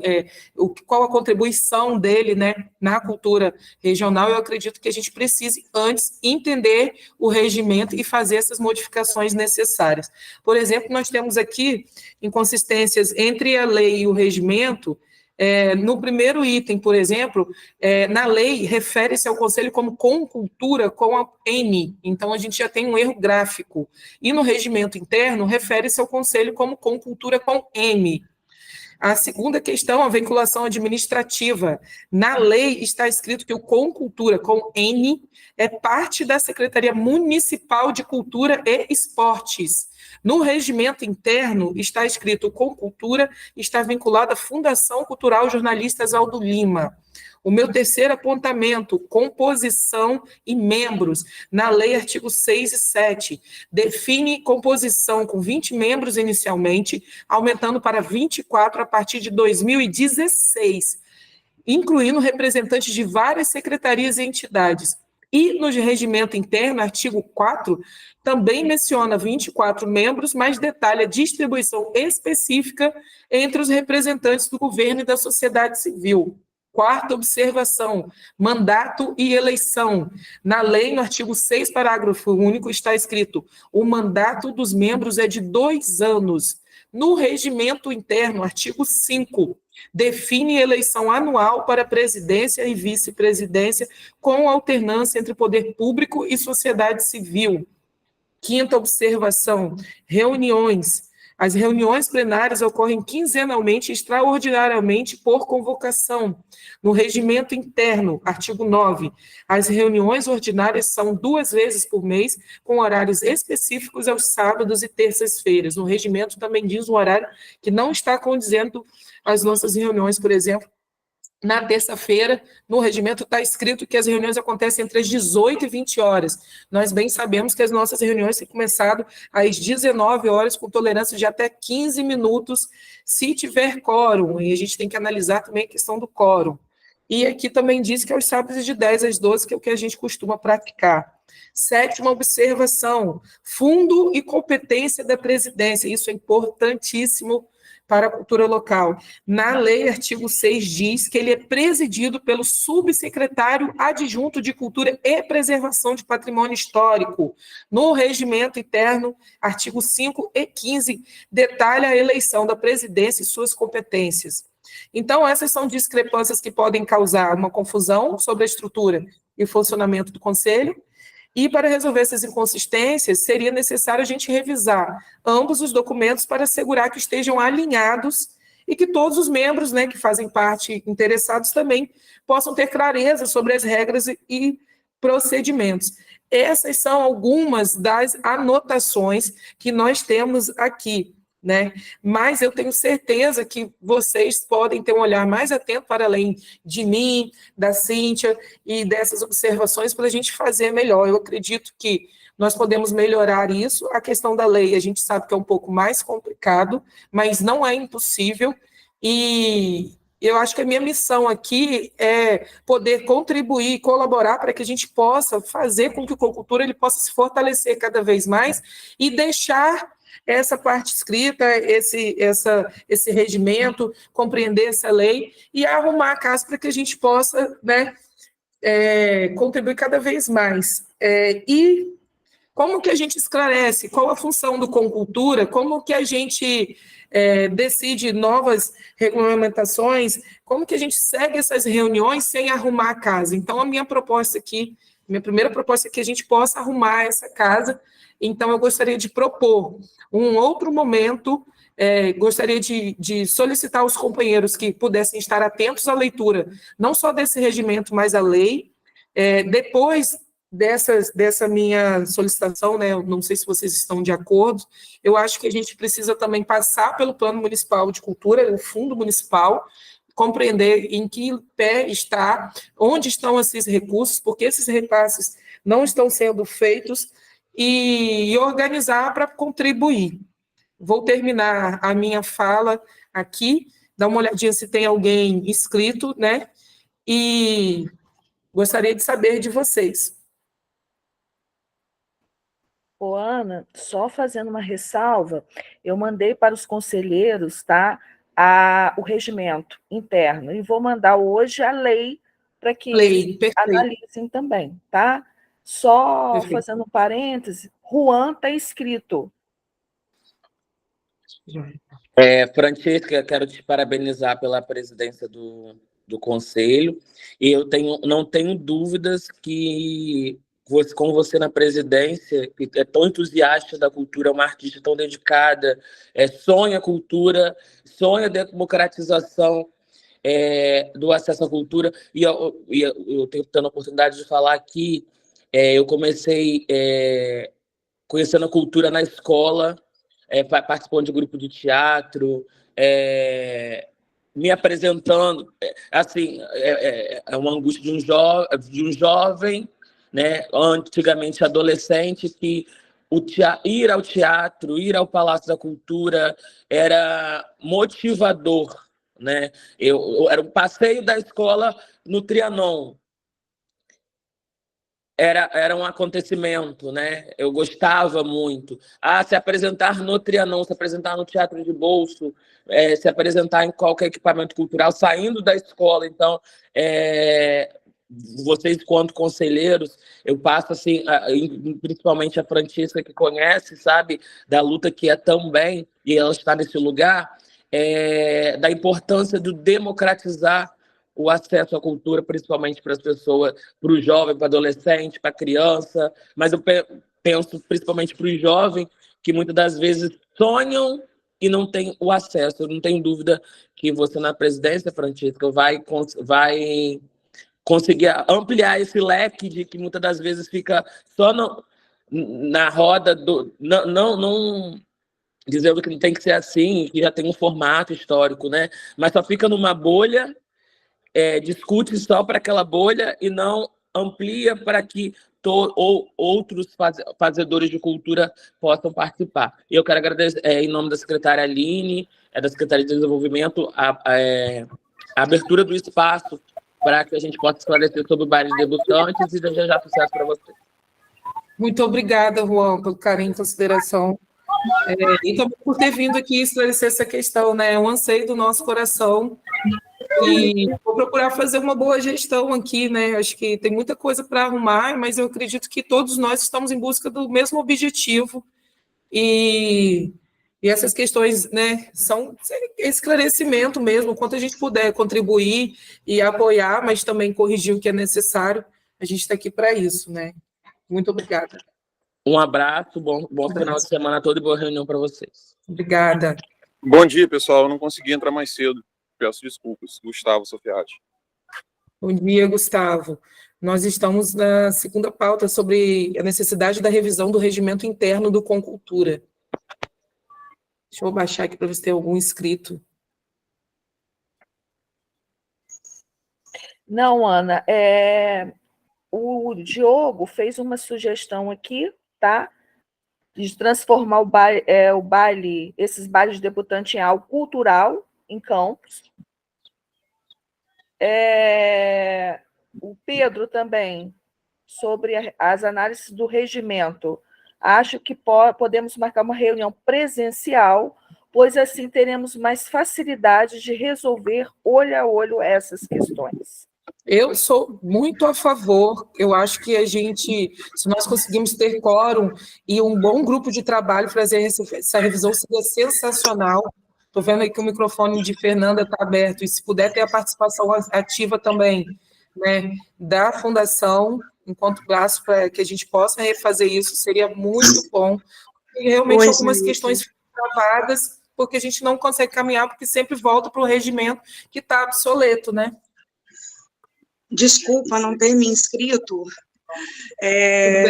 qual a contribuição dele, né, na cultura regional, eu acredito que a gente precise antes entender o regimento e fazer essas modificações necessárias. Por exemplo, nós temos aqui inconsistências entre a lei e o regimento. No primeiro item, por exemplo, na lei, refere-se ao Conselho como Concultura com a N, então a gente já tem um erro gráfico. E no regimento interno, refere-se ao Conselho como Concultura com M. A segunda questão, a vinculação administrativa. Na lei está escrito que o Concultura com N é parte da Secretaria Municipal de Cultura e Esportes. No regimento interno está escrito Concultura, está vinculado à Fundação Cultural Jornalistas Aldo Lima. O meu terceiro apontamento, composição e membros. Na lei, artigo 6 e 7, define composição com 20 membros inicialmente, aumentando para 24 a partir de 2016, incluindo representantes de várias secretarias e entidades. E no regimento interno, artigo 4, também menciona 24 membros, mas detalha a distribuição específica entre os representantes do governo e da sociedade civil. Quarta observação, mandato e eleição. Na lei, no artigo 6, parágrafo único, está escrito: o mandato dos membros é de 2 anos. No regimento interno, artigo 5, define eleição anual para presidência e vice-presidência, com alternância entre poder público e sociedade civil. Quinta observação, reuniões. As reuniões plenárias ocorrem quinzenalmente e extraordinariamente por convocação. No regimento interno, artigo 9, as reuniões ordinárias são 2 vezes por mês, com horários específicos aos sábados e terças-feiras. No regimento também diz um horário que não está condizendo às nossas reuniões, por exemplo, Na terça-feira, no regimento, está escrito que as reuniões acontecem entre as 18 e 20 horas. Nós bem sabemos que as nossas reuniões têm começado às 19 horas, com tolerância de até 15 minutos, se tiver quórum. E a gente tem que analisar também a questão do quórum. E aqui também diz que é os sábados de 10 às 12, que é o que a gente costuma praticar. 7ª observação, fundo e competência da presidência. Isso é importantíssimo para a cultura local. Na lei, artigo 6 diz que ele é presidido pelo subsecretário adjunto de Cultura e Preservação de Patrimônio Histórico. No regimento interno, artigo 5 e 15, detalha a eleição da presidência e suas competências. Então, essas são discrepâncias que podem causar uma confusão sobre a estrutura e o funcionamento do Conselho. E para resolver essas inconsistências, seria necessário a gente revisar ambos os documentos para assegurar que estejam alinhados e que todos os membros, né, que fazem parte interessados também possam ter clareza sobre as regras e procedimentos. Essas são algumas das anotações que nós temos aqui, né? Mas eu tenho certeza que vocês podem ter um olhar mais atento para além de mim, da Cíntia e dessas observações para a gente fazer melhor. Eu acredito que nós podemos melhorar isso. A questão da lei, a gente sabe que é um pouco mais complicado, mas não é impossível. E eu acho que a minha missão aqui é poder contribuir, colaborar para que a gente possa fazer com que o Cocultura ele possa se fortalecer cada vez mais e deixar essa parte escrita, esse regimento, compreender essa lei e arrumar a casa para que a gente possa, né, contribuir cada vez mais. E como que a gente esclarece? Qual a função do Concultura? Como que a gente decide novas regulamentações? Como que a gente segue essas reuniões sem arrumar a casa? Então, a minha proposta aqui, minha primeira proposta é que a gente possa arrumar essa casa. Então, eu gostaria de propor um outro momento, gostaria de solicitar aos companheiros que pudessem estar atentos à leitura, não só desse regimento, mas à lei. Depois dessa minha solicitação, né, eu não sei se vocês estão de acordo, eu acho que a gente precisa também passar pelo Plano Municipal de Cultura, o Fundo Municipal, compreender em que pé está, onde estão esses recursos, porque esses repasses não estão sendo feitos, e organizar para contribuir. Vou terminar a minha fala aqui, dar uma olhadinha se tem alguém inscrito, né? E gostaria de saber de vocês. Ô, Ana, só fazendo uma ressalva, eu mandei para os conselheiros, tá, o regimento interno, e vou mandar hoje a lei para que eles analisem também, tá? Só fazendo um parêntese, Juan está escrito. Francisca, quero te parabenizar pela presidência do Conselho, e eu não tenho dúvidas que, com você na presidência, que é tão entusiasta da cultura, é uma artista tão dedicada, sonha a cultura, sonha a democratização do acesso à cultura, e eu tenho tendo a oportunidade de falar aqui. Eu comecei conhecendo a cultura na escola, participando de grupo de teatro, me apresentando. Assim, é uma angústia de um jovem, né, antigamente adolescente, que ir ao teatro, ir ao Palácio da Cultura era motivador, né? Era um passeio da escola no Trianon. Era um acontecimento, né? Eu gostava muito. Se apresentar no Trianon, se apresentar no Teatro de Bolso, se apresentar em qualquer equipamento cultural, saindo da escola. Então, vocês, quanto conselheiros, eu passo, assim, principalmente a Francisca, que conhece, sabe, da luta que é tão bem, e ela está nesse lugar, da importância de democratizar o acesso à cultura, principalmente para as pessoas, para o jovem, para o adolescente, para a criança, mas eu penso principalmente para o jovem, que muitas das vezes sonham e não têm o acesso. Eu não tenho dúvida que você, na presidência, Francisca, vai conseguir ampliar esse leque de que muitas das vezes fica só na roda do... Não dizendo que não tem que ser assim, que já tem um formato histórico, né? Mas só fica numa bolha discute só para aquela bolha e não amplia para que outros fazedores de cultura possam participar. E eu quero agradecer, em nome da secretária Aline, da Secretaria de Desenvolvimento, a abertura do espaço para que a gente possa esclarecer sobre o baile de debutantes e desejar sucesso para vocês. Muito obrigada, Juan, pelo carinho e consideração. E também por ter vindo aqui esclarecer essa questão, né? É um anseio do nosso coração. E vou procurar fazer uma boa gestão aqui, né? Acho que tem muita coisa para arrumar, mas eu acredito que todos nós estamos em busca do mesmo objetivo. E essas questões, né, são esclarecimento mesmo, quanto a gente puder contribuir e apoiar, mas também corrigir o que é necessário, a gente está aqui para isso, né? Muito obrigada. Um abraço, bom final de semana todo e boa reunião para vocês. Obrigada. Bom dia, pessoal. Eu não consegui entrar mais cedo. Peço desculpas. Gustavo Sofiati. Bom dia, Gustavo. Nós estamos na segunda pauta sobre a necessidade da revisão do regimento interno do Concultura. Deixa eu baixar aqui para ver se tem algum inscrito. Não, Ana, o Diogo fez uma sugestão aqui, tá? De transformar o baile, esses bailes de debutante em algo cultural, em Campos. O Pedro também, sobre as análises do regimento. Acho que podemos marcar uma reunião presencial, pois assim teremos mais facilidade de resolver olho a olho essas questões. Eu sou muito a favor, eu acho que a gente, se nós conseguimos ter quórum e um bom grupo de trabalho para fazer essa revisão, seria sensacional. Estou vendo aí que o microfone de Fernanda está aberto, e se puder ter a participação ativa também, né, da Fundação, enquanto braço, para que a gente possa refazer isso, seria muito bom. E realmente algumas questões ficam travadas, porque a gente não consegue caminhar, porque sempre volta para o regimento que está obsoleto, né? Desculpa não ter me inscrito,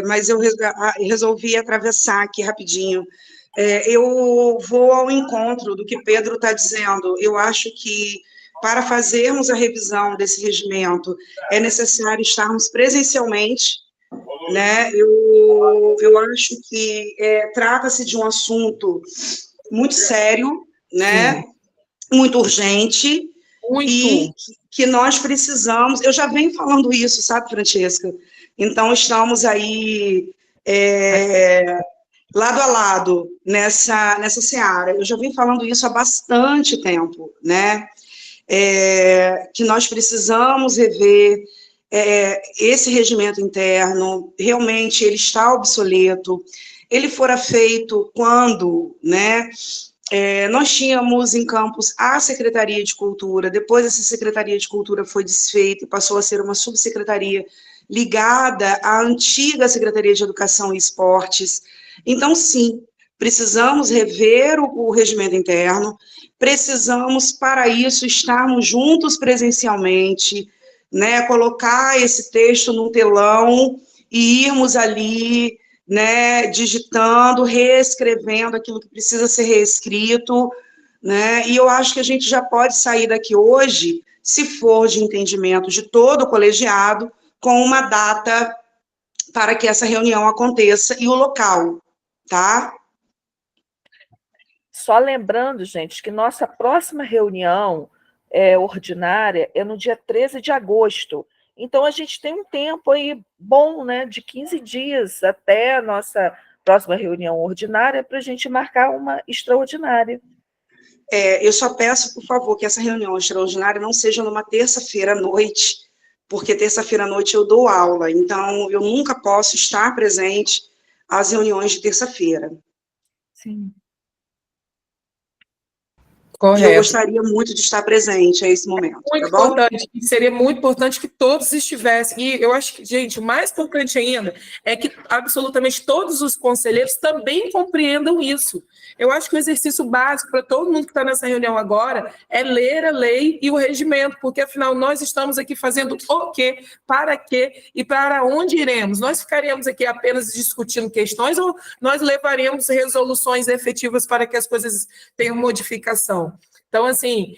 mas eu resolvi atravessar aqui rapidinho. Eu vou ao encontro do que Pedro está dizendo. Eu acho que, para fazermos a revisão desse regimento, é necessário estarmos presencialmente, né? Eu acho que trata-se de um assunto muito sério, né? Sim. Muito urgente, e que nós precisamos... Eu já venho falando isso, sabe, Francesca? Então, estamos aí lado a lado nessa seara. Eu já venho falando isso há bastante tempo, né? Que nós precisamos rever esse regimento interno. Realmente ele está obsoleto. Ele fora feito quando, né, nós tínhamos em Campos a Secretaria de Cultura. Depois essa Secretaria de Cultura foi desfeita e passou a ser uma subsecretaria ligada à antiga Secretaria de Educação e Esportes. Então, sim, precisamos rever o regimento interno, precisamos, para isso, estarmos juntos presencialmente, né, colocar esse texto no telão e irmos ali, né, digitando, reescrevendo aquilo que precisa ser reescrito, né, e eu acho que a gente já pode sair daqui hoje, se for de entendimento de todo o colegiado, com uma data para que essa reunião aconteça e o local, tá? Só lembrando, gente, que nossa próxima reunião ordinária é no dia 13 de agosto. Então, a gente tem um tempo aí bom, né, de 15 dias até a nossa próxima reunião ordinária para a gente marcar uma extraordinária. Eu só peço, por favor, que essa reunião extraordinária não seja numa terça-feira à noite, porque terça-feira à noite eu dou aula, então eu nunca posso estar presente às reuniões de terça-feira. Sim. Correto. Eu gostaria muito de estar presente a esse momento. Muito tá bom? importante, seria muito importante que todos estivessem. E eu acho que, gente, o mais importante ainda é que absolutamente todos os conselheiros também compreendam isso. Eu acho que o exercício básico para todo mundo que está nessa reunião agora é ler a lei e o regimento, porque afinal nós estamos aqui fazendo o quê, para quê e para onde iremos. Nós ficaremos aqui apenas discutindo questões ou nós levaremos resoluções efetivas para que as coisas tenham modificação? Então, assim,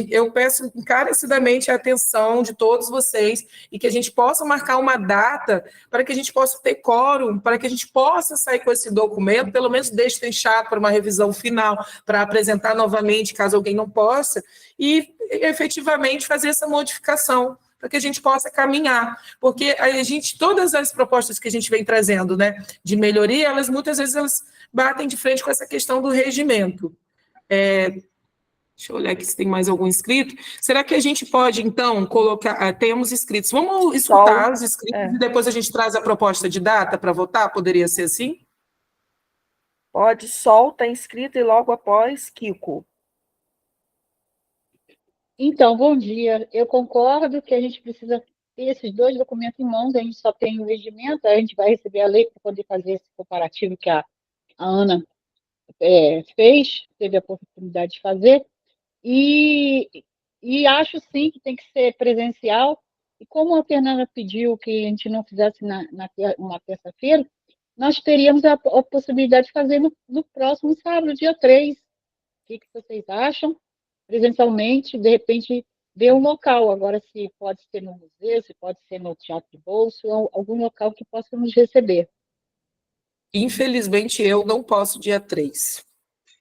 eu peço encarecidamente a atenção de todos vocês e que a gente possa marcar uma data para que a gente possa ter quórum, para que a gente possa sair com esse documento, pelo menos destrinchado para uma revisão final, para apresentar novamente, caso alguém não possa, e efetivamente fazer essa modificação, para que a gente possa caminhar, porque todas as propostas que a gente vem trazendo, né, de melhoria, muitas vezes elas batem de frente com essa questão do regimento. Deixa eu olhar aqui se tem mais algum inscrito. Será que a gente pode, então, colocar... temos inscritos. Vamos escutar os inscritos e depois a gente traz a proposta de data para votar? Poderia ser assim? Pode, Sol está inscrito e logo após, Kiko. Então, bom dia. Eu concordo que a gente precisa ter esses dois documentos em mãos, a gente só tem o regimento, a gente vai receber a lei para poder fazer esse comparativo que a Ana teve a oportunidade de fazer. E acho, sim, que tem que ser presencial. E como a Fernanda pediu que a gente não fizesse uma terça-feira, nós teríamos a possibilidade de fazer no próximo sábado, dia 3. O que vocês acham? Presencialmente, de repente, ver um local. Agora, se pode ser no museu, se pode ser no Teatro de Bolso, algum local que possa nos receber. Infelizmente, eu não posso dia 3.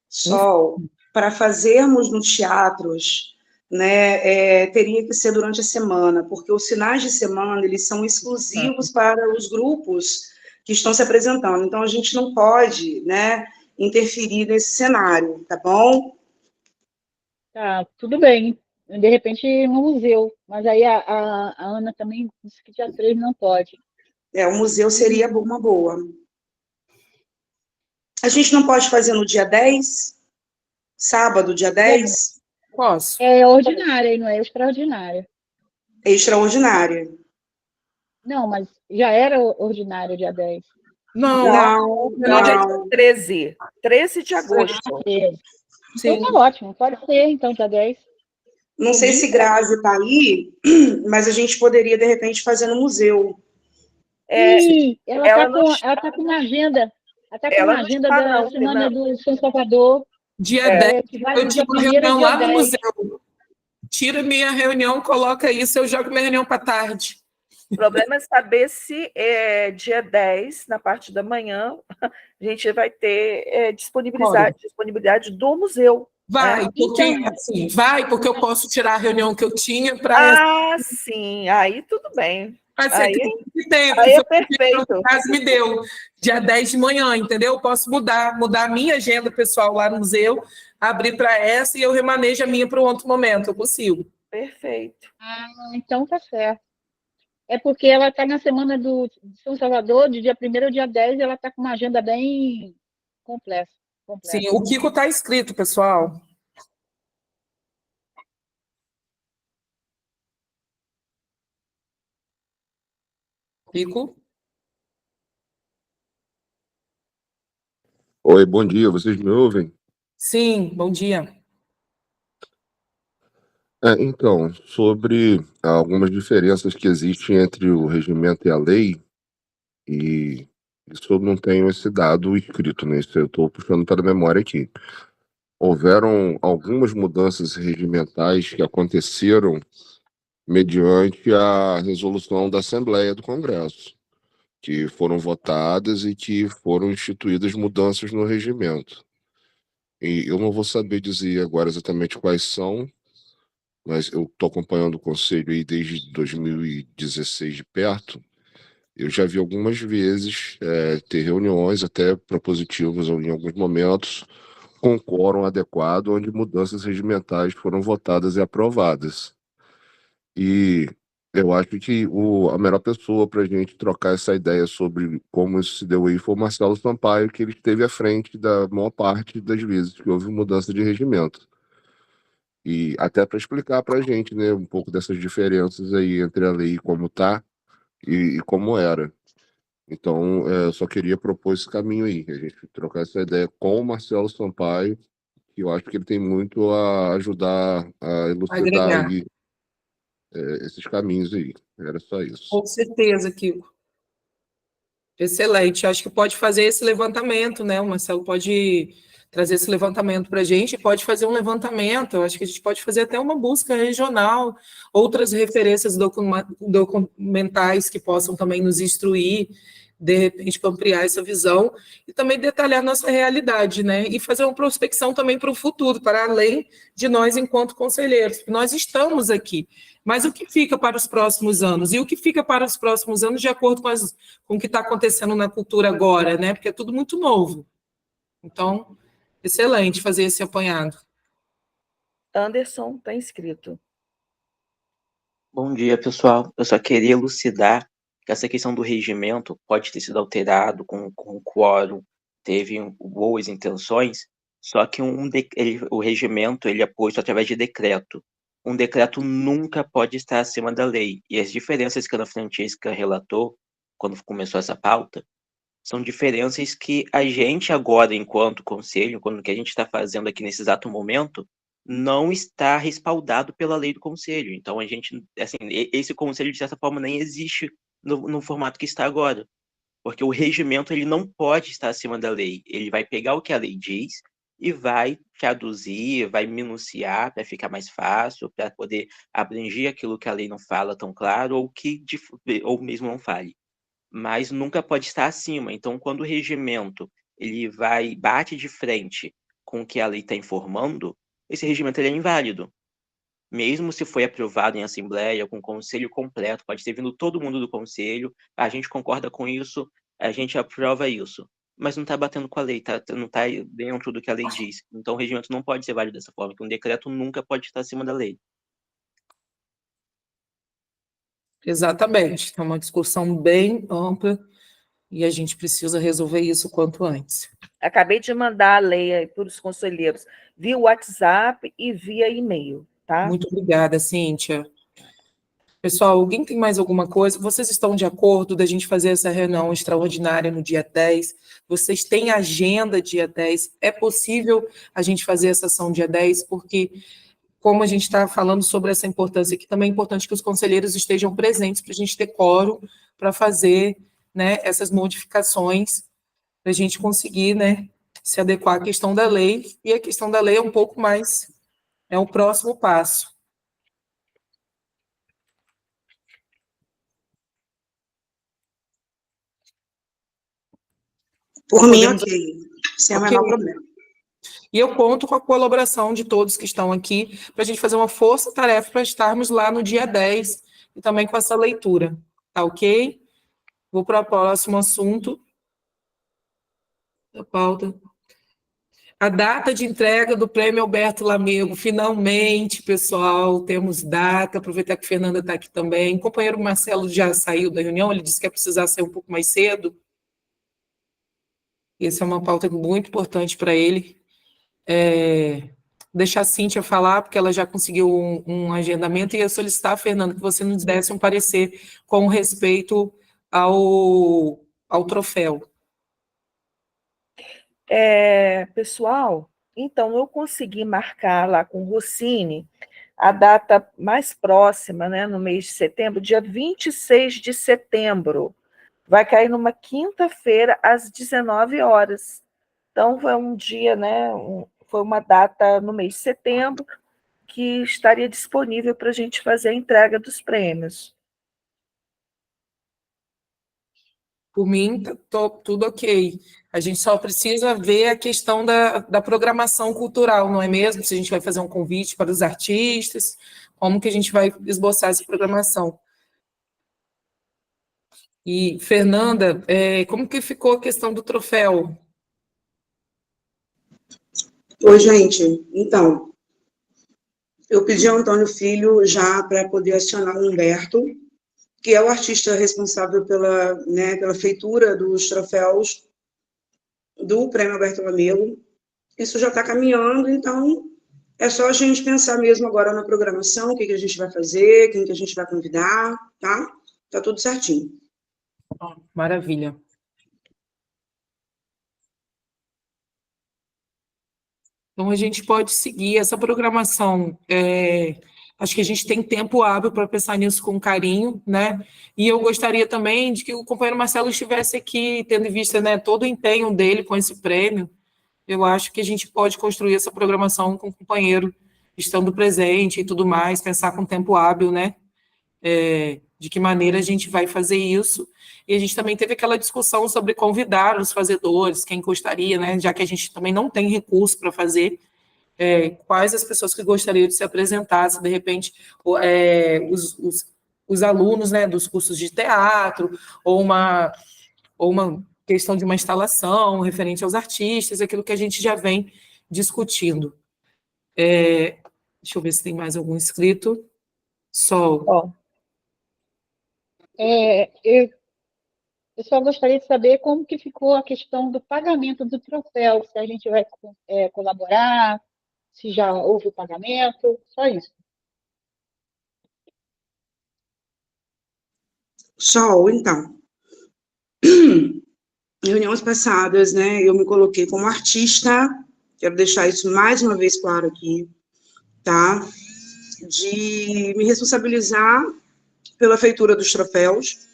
Sol, para fazermos nos teatros, né, teria que ser durante a semana, porque os finais de semana, eles são exclusivos para os grupos que estão se apresentando. Então, a gente não pode, né, interferir nesse cenário, tá bom? Tá, tudo bem. De repente, no museu. Mas aí a Ana também disse que dia 3 não pode. O museu seria uma boa. A gente não pode fazer no dia 10? Sábado, dia 10? Posso. É ordinária, não é extraordinária. Extraordinária. Não, mas já era ordinária dia 10. Não. Dia 13. 13 de agosto. Então tá ótimo, pode ser, então, dia 10. Não sei se Grazi está aí, mas a gente poderia, de repente, fazer no museu. Sim, ela tá com uma agenda. Ela está com uma agenda da Semana do São Salvador. Dia 10, eu tiro reunião lá no museu. Tira minha reunião, coloca isso, eu jogo minha reunião para tarde. O problema é saber se dia 10, na parte da manhã, a gente vai ter disponibilidade do museu. Vai, porque eu posso tirar a reunião que eu tinha para... sim, aí tudo bem. Aí é perfeito. Caso me deu, dia 10 de manhã, entendeu? Eu posso mudar a minha agenda pessoal lá no museu, abrir para essa e eu remanejo a minha para um outro momento, eu consigo. Perfeito. Então tá certo. É porque ela está na Semana de São Salvador, de dia 1º ao dia 10, ela está com uma agenda bem completa. Sim, o Kiko está inscrito, pessoal. Kiko? Oi, bom dia, vocês me ouvem? Sim, bom dia. Então, sobre algumas diferenças que existem entre o regimento e a lei, e isso eu não tenho esse dado escrito, né? Isso eu estou puxando para a memória aqui. Houveram algumas mudanças regimentais que aconteceram mediante a resolução da Assembleia do Congresso, que foram votadas e que foram instituídas mudanças no regimento. E eu não vou saber dizer agora exatamente quais são, mas eu estou acompanhando o Conselho aí desde 2016 de perto. Eu já vi algumas vezes ter reuniões até propositivas em alguns momentos, com quórum adequado, onde mudanças regimentais foram votadas e aprovadas. E eu acho que a melhor pessoa para a gente trocar essa ideia sobre como isso se deu aí foi o Marcelo Sampaio, que ele esteve à frente da maior parte das vezes que houve mudança de regimento. E até para explicar para a gente, né, um pouco dessas diferenças aí entre a lei como está e como era. Então, eu só queria propor esse caminho aí, a gente trocar essa ideia com o Marcelo Sampaio, que eu acho que ele tem muito a ajudar a elucidar aí, esses caminhos aí. Era só isso. Com certeza, Kiko. Excelente. Acho que pode fazer esse levantamento, né? O Marcelo pode trazer esse levantamento para a gente, pode fazer um levantamento, eu acho que a gente pode fazer até uma busca regional, outras referências documentais que possam também nos instruir, de repente, para ampliar essa visão e também detalhar nossa realidade, né? E fazer uma prospecção também para o futuro, para além de nós enquanto conselheiros. Nós estamos aqui, mas o que fica para os próximos anos? E o que fica para os próximos anos de acordo com o que está acontecendo na cultura agora, né? Porque é tudo muito novo. Então, excelente fazer esse apanhado. Anderson está inscrito. Bom dia, pessoal. Eu só queria elucidar que essa questão do regimento pode ter sido alterado com quórum, teve boas intenções, só que o regimento ele é posto através de decreto. Um decreto nunca pode estar acima da lei. E as diferenças que a Ana Francesca relatou, quando começou essa pauta, são diferenças que a gente agora, enquanto conselho, quando o que a gente está fazendo aqui nesse exato momento, não está respaldado pela lei do conselho. Então, a gente, assim, esse conselho, de certa forma, nem existe no formato que está agora. Porque o regimento, ele não pode estar acima da lei. Ele vai pegar o que a lei diz e vai traduzir, vai minuciar para ficar mais fácil, para poder abranger aquilo que a lei não fala tão claro ou mesmo não fale. Mas nunca pode estar acima. Então, quando o regimento ele bate de frente com o que a lei está informando, esse regimento ele é inválido. Mesmo se foi aprovado em assembleia, com o conselho completo, pode ter vindo todo mundo do conselho, a gente concorda com isso, a gente aprova isso. Mas não está batendo com a lei, não está dentro do que a lei diz. Então, o regimento não pode ser válido dessa forma, que um decreto nunca pode estar acima da lei. Exatamente. É uma discussão bem ampla e a gente precisa resolver isso o quanto antes. Acabei de mandar a lei para os conselheiros via WhatsApp e via e-mail, tá? Muito obrigada, Cíntia. Pessoal, alguém tem mais alguma coisa? Vocês estão de acordo da gente fazer essa reunião extraordinária no dia 10? Vocês têm agenda dia 10? É possível a gente fazer essa ação dia 10? Porque, como a gente está falando sobre essa importância aqui, também é importante que os conselheiros estejam presentes para a gente ter quórum para fazer, né, essas modificações, para a gente conseguir, né, se adequar à questão da lei, e a questão da lei é um pouco mais, é o próximo passo. Por mim, ok. Sem o menor problema. E eu conto com a colaboração de todos que estão aqui, para a gente fazer uma força-tarefa para estarmos lá no dia 10, e também com essa leitura, tá ok? Vou para o próximo assunto da pauta. A data de entrega do Prêmio Alberto Lamego, finalmente, pessoal, temos data, aproveitar que a Fernanda está aqui também. O companheiro Marcelo já saiu da reunião, ele disse que ia precisar sair um pouco mais cedo. Essa é uma pauta muito importante para ele. Deixar a Cíntia falar, porque ela já conseguiu um agendamento, e ia solicitar, Fernanda, que você nos desse um parecer com respeito ao troféu. Pessoal, então eu consegui marcar lá com o Rossini a data mais próxima, né, no mês de setembro, dia 26 de setembro. Vai cair numa quinta-feira, às 19 horas. Então, foi um dia, né, foi uma data no mês de setembro que estaria disponível para a gente fazer a entrega dos prêmios. Por mim, tá tudo ok. A gente só precisa ver a questão da programação cultural, não é mesmo? Se a gente vai fazer um convite para os artistas, como que a gente vai esboçar essa programação. E, Fernanda, como que ficou a questão do troféu? Oi, gente. Então, eu pedi ao Antônio Filho já para poder acionar o Humberto, que é o artista responsável pela feitura dos troféus do Prêmio Alberto Lamego. Isso já está caminhando, então é só a gente pensar mesmo agora na programação, o que a gente vai fazer, quem que a gente vai convidar, tá? Tá tudo certinho. Maravilha. Então, a gente pode seguir essa programação. Acho que a gente tem tempo hábil para pensar nisso com carinho, né? E eu gostaria também de que o companheiro Marcelo estivesse aqui, tendo em vista, né, todo o empenho dele com esse prêmio, eu acho que a gente pode construir essa programação com o companheiro estando presente e tudo mais, pensar com tempo hábil, né? De que maneira a gente vai fazer isso. E a gente também teve aquela discussão sobre convidar os fazedores, quem gostaria, né? Já que a gente também não tem recurso para fazer, quais as pessoas que gostariam de se apresentar, se de repente os alunos, né, dos cursos de teatro, ou uma questão de uma instalação referente aos artistas, aquilo que a gente já vem discutindo. Deixa eu ver se tem mais algum inscrito. Sol. Eu só gostaria de saber como que ficou a questão do pagamento do troféu, se a gente vai colaborar, se já houve o pagamento, só isso. Sol, então. Reuniões passadas, né, eu me coloquei como artista, quero deixar isso mais uma vez claro aqui, tá? De me responsabilizar pela feitura dos troféus,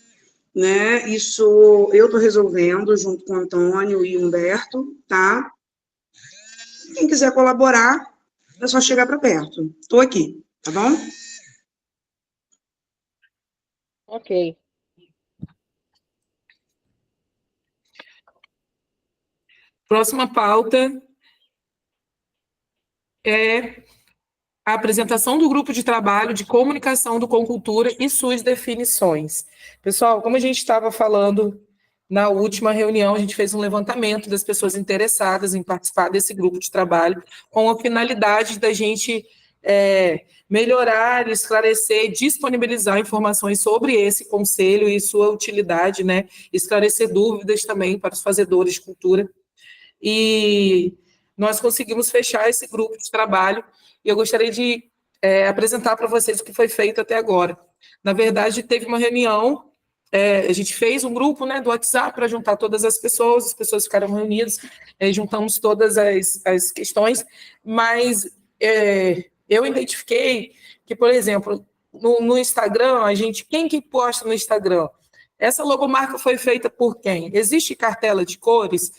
né? Isso eu estou resolvendo junto com o Antônio e o Humberto, tá? Quem quiser colaborar, é só chegar para perto. Estou aqui, tá bom? Ok. Próxima pauta é a apresentação do grupo de trabalho de comunicação do Concultura e suas definições. Pessoal, como a gente estava falando na última reunião, a gente fez um levantamento das pessoas interessadas em participar desse grupo de trabalho, com a finalidade da gente melhorar, esclarecer, disponibilizar informações sobre esse conselho e sua utilidade, né? Esclarecer dúvidas também para os fazedores de cultura. E nós conseguimos fechar esse grupo de trabalho, e eu gostaria de apresentar para vocês o que foi feito até agora. Na verdade, teve uma reunião, a gente fez um grupo, né, do WhatsApp para juntar todas as pessoas ficaram reunidas, juntamos todas as questões, mas eu identifiquei que, por exemplo, no Instagram, quem que posta no Instagram? Essa logomarca foi feita por quem? Existe cartela de cores?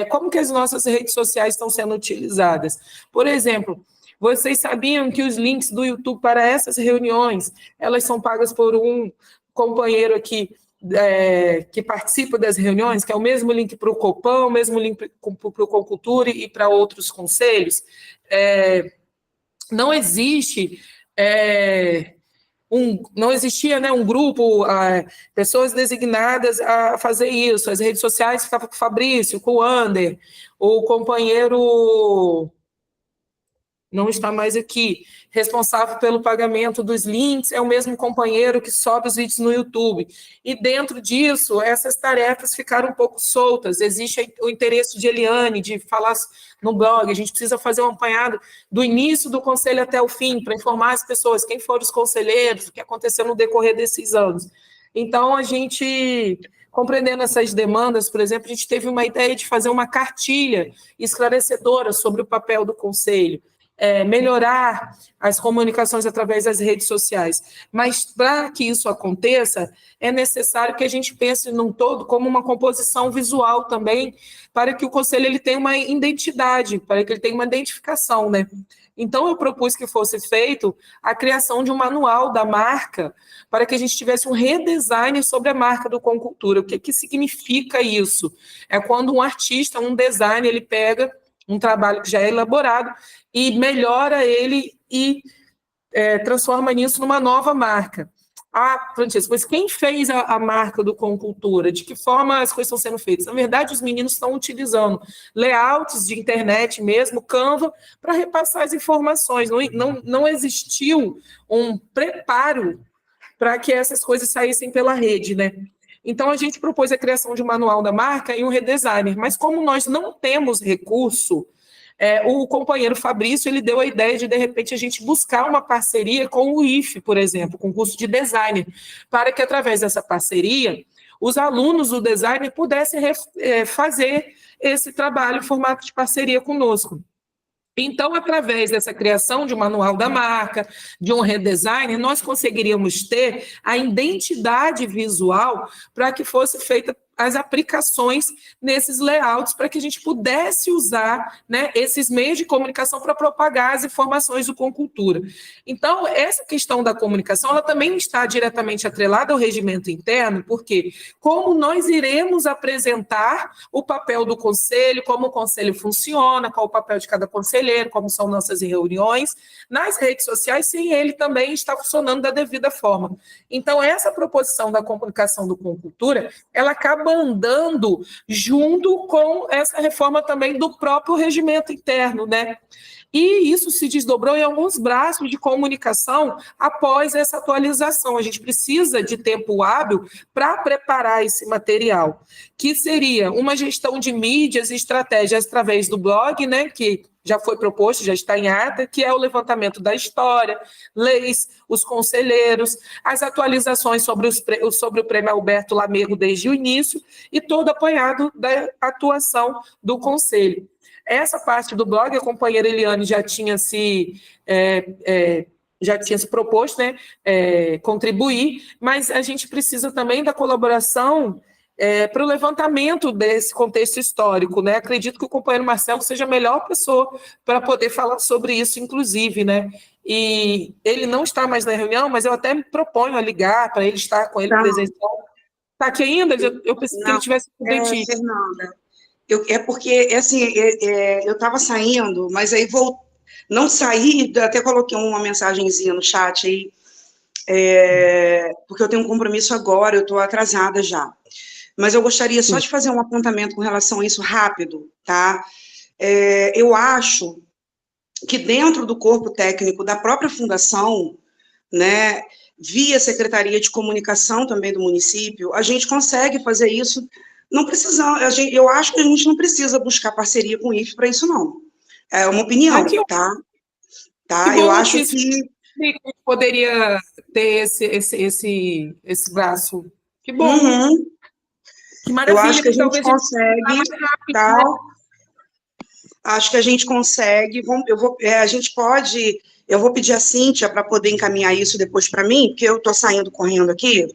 Como que as nossas redes sociais estão sendo utilizadas? Por exemplo, vocês sabiam que os links do YouTube para essas reuniões, elas são pagas por um companheiro aqui que participa das reuniões, que é o mesmo link para o Copan, o mesmo link para o Concultura e para outros conselhos? Não existe... não existia, né, um grupo, pessoas designadas a fazer isso. As redes sociais ficavam com o Fabrício, com o Ander, o companheiro não está mais aqui, responsável pelo pagamento dos links, é o mesmo companheiro que sobe os vídeos no YouTube. E dentro disso, essas tarefas ficaram um pouco soltas. Existe o interesse de Eliane de falar no blog, a gente precisa fazer um apanhado do início do conselho até o fim, para informar as pessoas quem foram os conselheiros, o que aconteceu no decorrer desses anos. Então, a gente, compreendendo essas demandas, por exemplo, a gente teve uma ideia de fazer uma cartilha esclarecedora sobre o papel do conselho, melhorar as comunicações através das redes sociais. Mas, para que isso aconteça, é necessário que a gente pense num todo como uma composição visual também, para que o conselho ele tenha uma identidade, para que ele tenha uma identificação, né? Então, eu propus que fosse feito a criação de um manual da marca, para que a gente tivesse um redesign sobre a marca do Concultura. O que significa isso? É quando um artista, um designer, ele pega um trabalho que já é elaborado e melhora ele e transforma nisso numa nova marca. Francisco, mas quem fez a marca do Concultura? De que forma as coisas estão sendo feitas? Na verdade, os meninos estão utilizando layouts de internet mesmo, Canva, para repassar as informações. Não existiu um preparo para que essas coisas saíssem pela rede, né? Então, a gente propôs a criação de um manual da marca e um redesigner, mas como nós não temos recurso, o companheiro Fabrício, ele deu a ideia de repente, a gente buscar uma parceria com o IFE, por exemplo, com o curso de designer, para que, através dessa parceria, os alunos do designer pudessem fazer esse trabalho em formato de parceria conosco. Então, através dessa criação de um manual da marca, de um redesign, nós conseguiríamos ter a identidade visual para que fosse feita as aplicações nesses layouts para que a gente pudesse usar, né, esses meios de comunicação para propagar as informações do Concultura. Então, essa questão da comunicação, ela também está diretamente atrelada ao regimento interno, porque como nós iremos apresentar o papel do conselho, como o conselho funciona, qual o papel de cada conselheiro, como são nossas reuniões, nas redes sociais, sem ele também estar funcionando da devida forma. Então, essa proposição da comunicação do Concultura, ela acaba andando junto com essa reforma também do próprio regimento interno, né? E isso se desdobrou em alguns braços de comunicação após essa atualização. A gente precisa de tempo hábil para preparar esse material, que seria uma gestão de mídias e estratégias através do blog, né, que já foi proposto, já está em ata, que é o levantamento da história, leis, os conselheiros, as atualizações sobre o Prêmio Alberto Lamego desde o início e todo apanhado da atuação do Conselho. Essa parte do blog, a companheira Eliane já tinha se proposto, né, contribuir, mas a gente precisa também da colaboração para o levantamento desse contexto histórico, né? Acredito que o companheiro Marcelo seja a melhor pessoa para poder falar sobre isso, inclusive, né? E ele não está mais na reunião, mas eu até me proponho a ligar para ele estar com ele presencial. Está aqui ainda? Eu pensei que ele tivesse prometido. Fernanda, porque, assim, eu estava saindo, mas aí não saí, até coloquei uma mensagenzinha no chat aí, porque eu tenho um compromisso agora, eu estou atrasada já. Mas eu gostaria só de fazer um apontamento com relação a isso rápido, tá? Eu acho que dentro do corpo técnico da própria fundação, né, via Secretaria de Comunicação também do município, a gente consegue fazer isso, não precisamos, eu acho que a gente não precisa buscar parceria com o IFE para isso, não. É uma opinião, tá? Eu acho que poderia ter esse braço. Que bom. Uhum. Que maravilha. Eu acho que a gente consegue, tá? Acho que a gente consegue. Eu vou pedir a Cíntia para poder encaminhar isso depois para mim, porque eu estou saindo correndo aqui,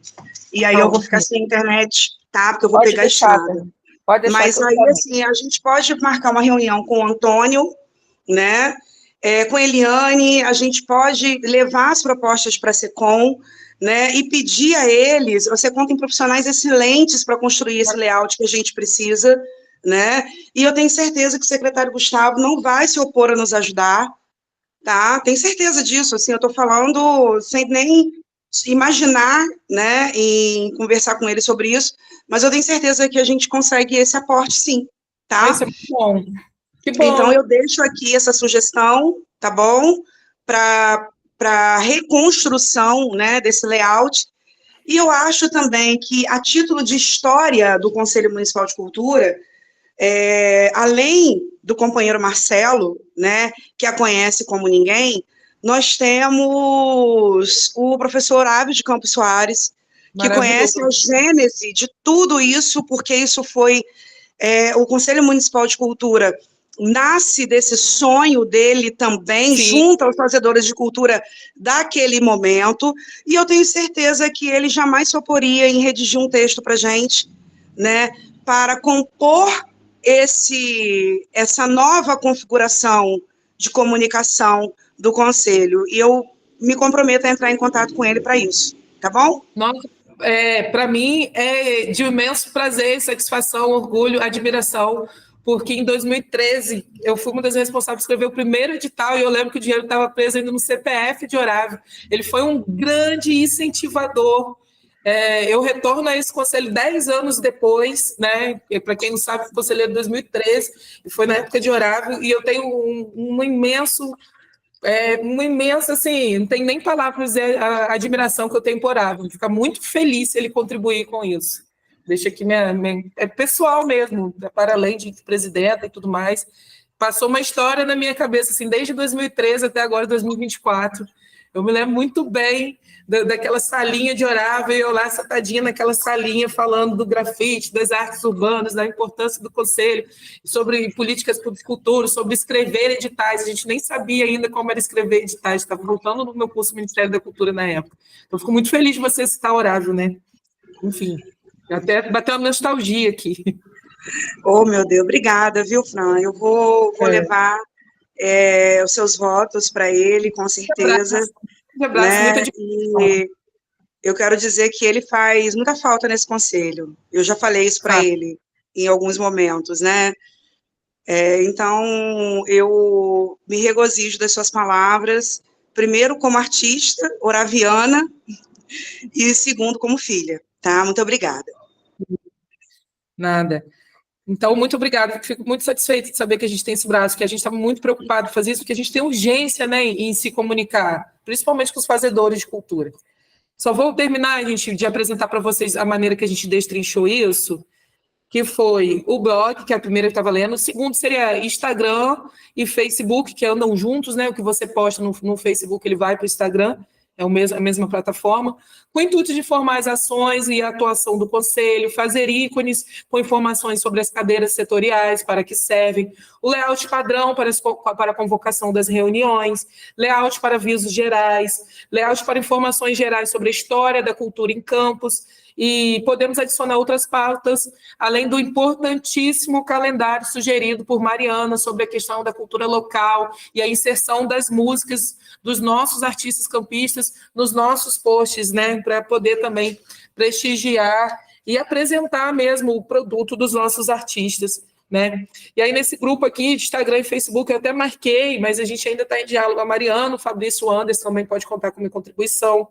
e aí eu vou ficar sem internet, tá? Porque eu vou pegar a estrada. Mas aí, assim, a gente pode marcar uma reunião com o Antônio, né? Com a Eliane, a gente pode levar as propostas para a SECOM, né, e pedir a eles, você conta em profissionais excelentes para construir esse layout que a gente precisa, né, e eu tenho certeza que o secretário Gustavo não vai se opor a nos ajudar, tá, tenho certeza disso, assim, eu estou falando sem nem imaginar, né, em conversar com ele sobre isso, mas eu tenho certeza que a gente consegue esse aporte, sim, tá? Isso é muito bom. Que bom. Então, eu deixo aqui essa sugestão, tá bom? Para reconstrução, né, desse layout, e eu acho também que, a título de história do Conselho Municipal de Cultura, além do companheiro Marcelo, né, que a conhece como ninguém, nós temos o professor Ávio de Campos Soares, que conhece a gênese de tudo isso, porque isso foi o Conselho Municipal de Cultura nasce desse sonho dele também, junto aos fazedores de cultura daquele momento, e eu tenho certeza que ele jamais se oporia em redigir um texto para a gente, né, para compor essa nova configuração de comunicação do Conselho, e eu me comprometo a entrar em contato com ele para isso, tá bom? Nossa, para mim é de imenso prazer, satisfação, orgulho, admiração, porque em 2013 eu fui uma das responsáveis por escrever o primeiro edital e eu lembro que o dinheiro estava preso ainda no CPF de Orávio. Ele foi um grande incentivador. Eu retorno a esse conselho 10 anos depois, né? Para quem não sabe, fui conselheiro de 2013, e foi na época de Orávio, e eu tenho um imenso, assim, não tem nem palavras para dizer a admiração que eu tenho por Orávio. Fico muito feliz se ele contribuir com isso. Deixa aqui é pessoal mesmo, para além de presidenta e tudo mais. Passou uma história na minha cabeça, assim, desde 2013 até agora, 2024. Eu me lembro muito bem daquela salinha de Orávio, eu lá sentadinha naquela salinha, falando do grafite, das artes urbanas, da importância do conselho, sobre políticas de cultura, sobre escrever editais. A gente nem sabia ainda como era escrever editais, estava voltando no meu curso do Ministério da Cultura na época. Então, fico muito feliz de você citar Orávio, né? Enfim. Até bateu uma nostalgia aqui. Oh, meu Deus, obrigada, viu, Fran? Eu vou levar os seus votos para ele, com certeza. Um abraço, né? muita E eu quero dizer que ele faz muita falta nesse conselho. Eu já falei isso para ele em alguns momentos, né? Então, eu me regozijo das suas palavras, primeiro como artista, oraviana, e segundo como filha, tá? Muito obrigada. Nada. Então, muito obrigada, fico muito satisfeita de saber que a gente tem esse braço, que a gente estava muito preocupado em fazer isso, porque a gente tem urgência, né, em se comunicar, principalmente com os fazedores de cultura. Só vou terminar, gente, de apresentar para vocês a maneira que a gente destrinchou isso, que foi o blog, que é a primeira que estava lendo, o segundo seria Instagram e Facebook, que andam juntos, né, o que você posta no Facebook, ele vai para o Instagram, é a mesma plataforma, com o intuito de formar as ações e a atuação do Conselho, fazer ícones com informações sobre as cadeiras setoriais, para que servem, o layout padrão para a convocação das reuniões, layout para avisos gerais, layout para informações gerais sobre a história da cultura em campos, e podemos adicionar outras pautas, além do importantíssimo calendário sugerido por Mariana sobre a questão da cultura local e a inserção das músicas dos nossos artistas campistas nos nossos posts, né, para poder também prestigiar e apresentar mesmo o produto dos nossos artistas, né? E aí, nesse grupo aqui de Instagram e Facebook, eu até marquei, mas a gente ainda está em diálogo. A Mariana, o Fabrício Anderson também pode contar com minha contribuição.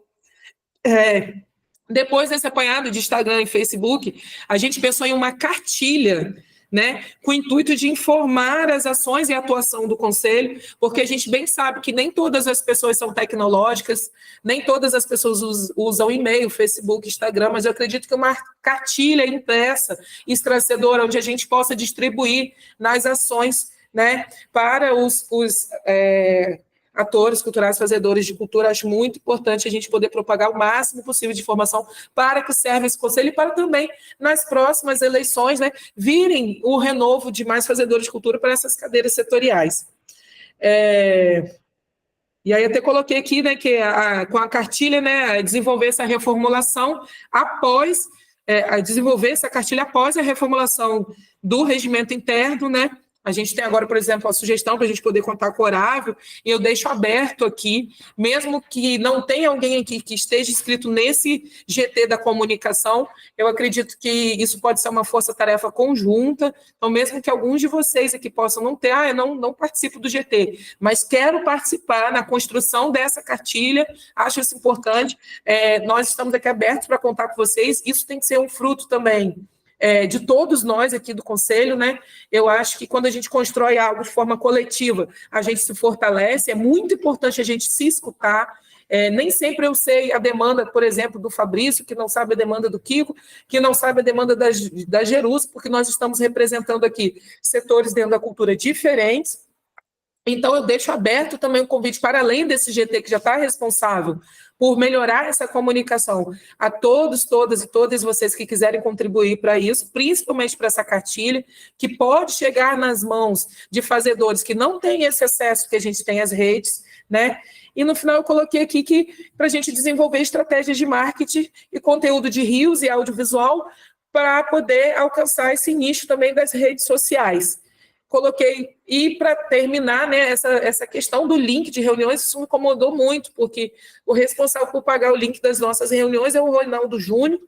Depois desse apanhado de Instagram e Facebook, a gente pensou em uma cartilha, né, com o intuito de informar as ações e a atuação do Conselho, porque a gente bem sabe que nem todas as pessoas são tecnológicas, nem todas as pessoas usam e-mail, Facebook, Instagram, mas eu acredito que uma cartilha impressa, esclarecedora, onde a gente possa distribuir nas ações, né, para os atores culturais, fazedores de cultura, acho muito importante a gente poder propagar o máximo possível de informação para que serve esse conselho e para também, nas próximas eleições, né, virem o renovo de mais fazedores de cultura para essas cadeiras setoriais. E aí até coloquei aqui, né, que com a cartilha, né, desenvolver essa reformulação após, desenvolver essa cartilha após a reformulação do regimento interno, né. A gente tem agora, por exemplo, a sugestão para a gente poder contar com o horário, e eu deixo aberto aqui, mesmo que não tenha alguém aqui que esteja inscrito nesse GT da comunicação, eu acredito que isso pode ser uma força-tarefa conjunta, então mesmo que alguns de vocês aqui possam não ter, eu não participo do GT, mas quero participar na construção dessa cartilha, acho isso importante, nós estamos aqui abertos para contar com vocês, isso tem que ser um fruto também de todos nós aqui do Conselho, né? Eu acho que quando a gente constrói algo de forma coletiva, a gente se fortalece, é muito importante a gente se escutar, nem sempre eu sei a demanda, por exemplo, do Fabrício, que não sabe a demanda do Kiko, que não sabe a demanda da Jerusa, porque nós estamos representando aqui setores dentro da cultura diferentes. Então, eu deixo aberto também o convite para além desse GT que já está responsável por melhorar essa comunicação a todos, todas e todas vocês que quiserem contribuir para isso, principalmente para essa cartilha, que pode chegar nas mãos de fazedores que não têm esse acesso que a gente tem às redes, né? E no final eu coloquei aqui que para a gente desenvolver estratégias de marketing e conteúdo de reels e audiovisual para poder alcançar esse nicho também das redes sociais. Coloquei, e para terminar, né, essa questão do link de reuniões, isso me incomodou muito, porque o responsável por pagar o link das nossas reuniões é o Ronaldo Júnior,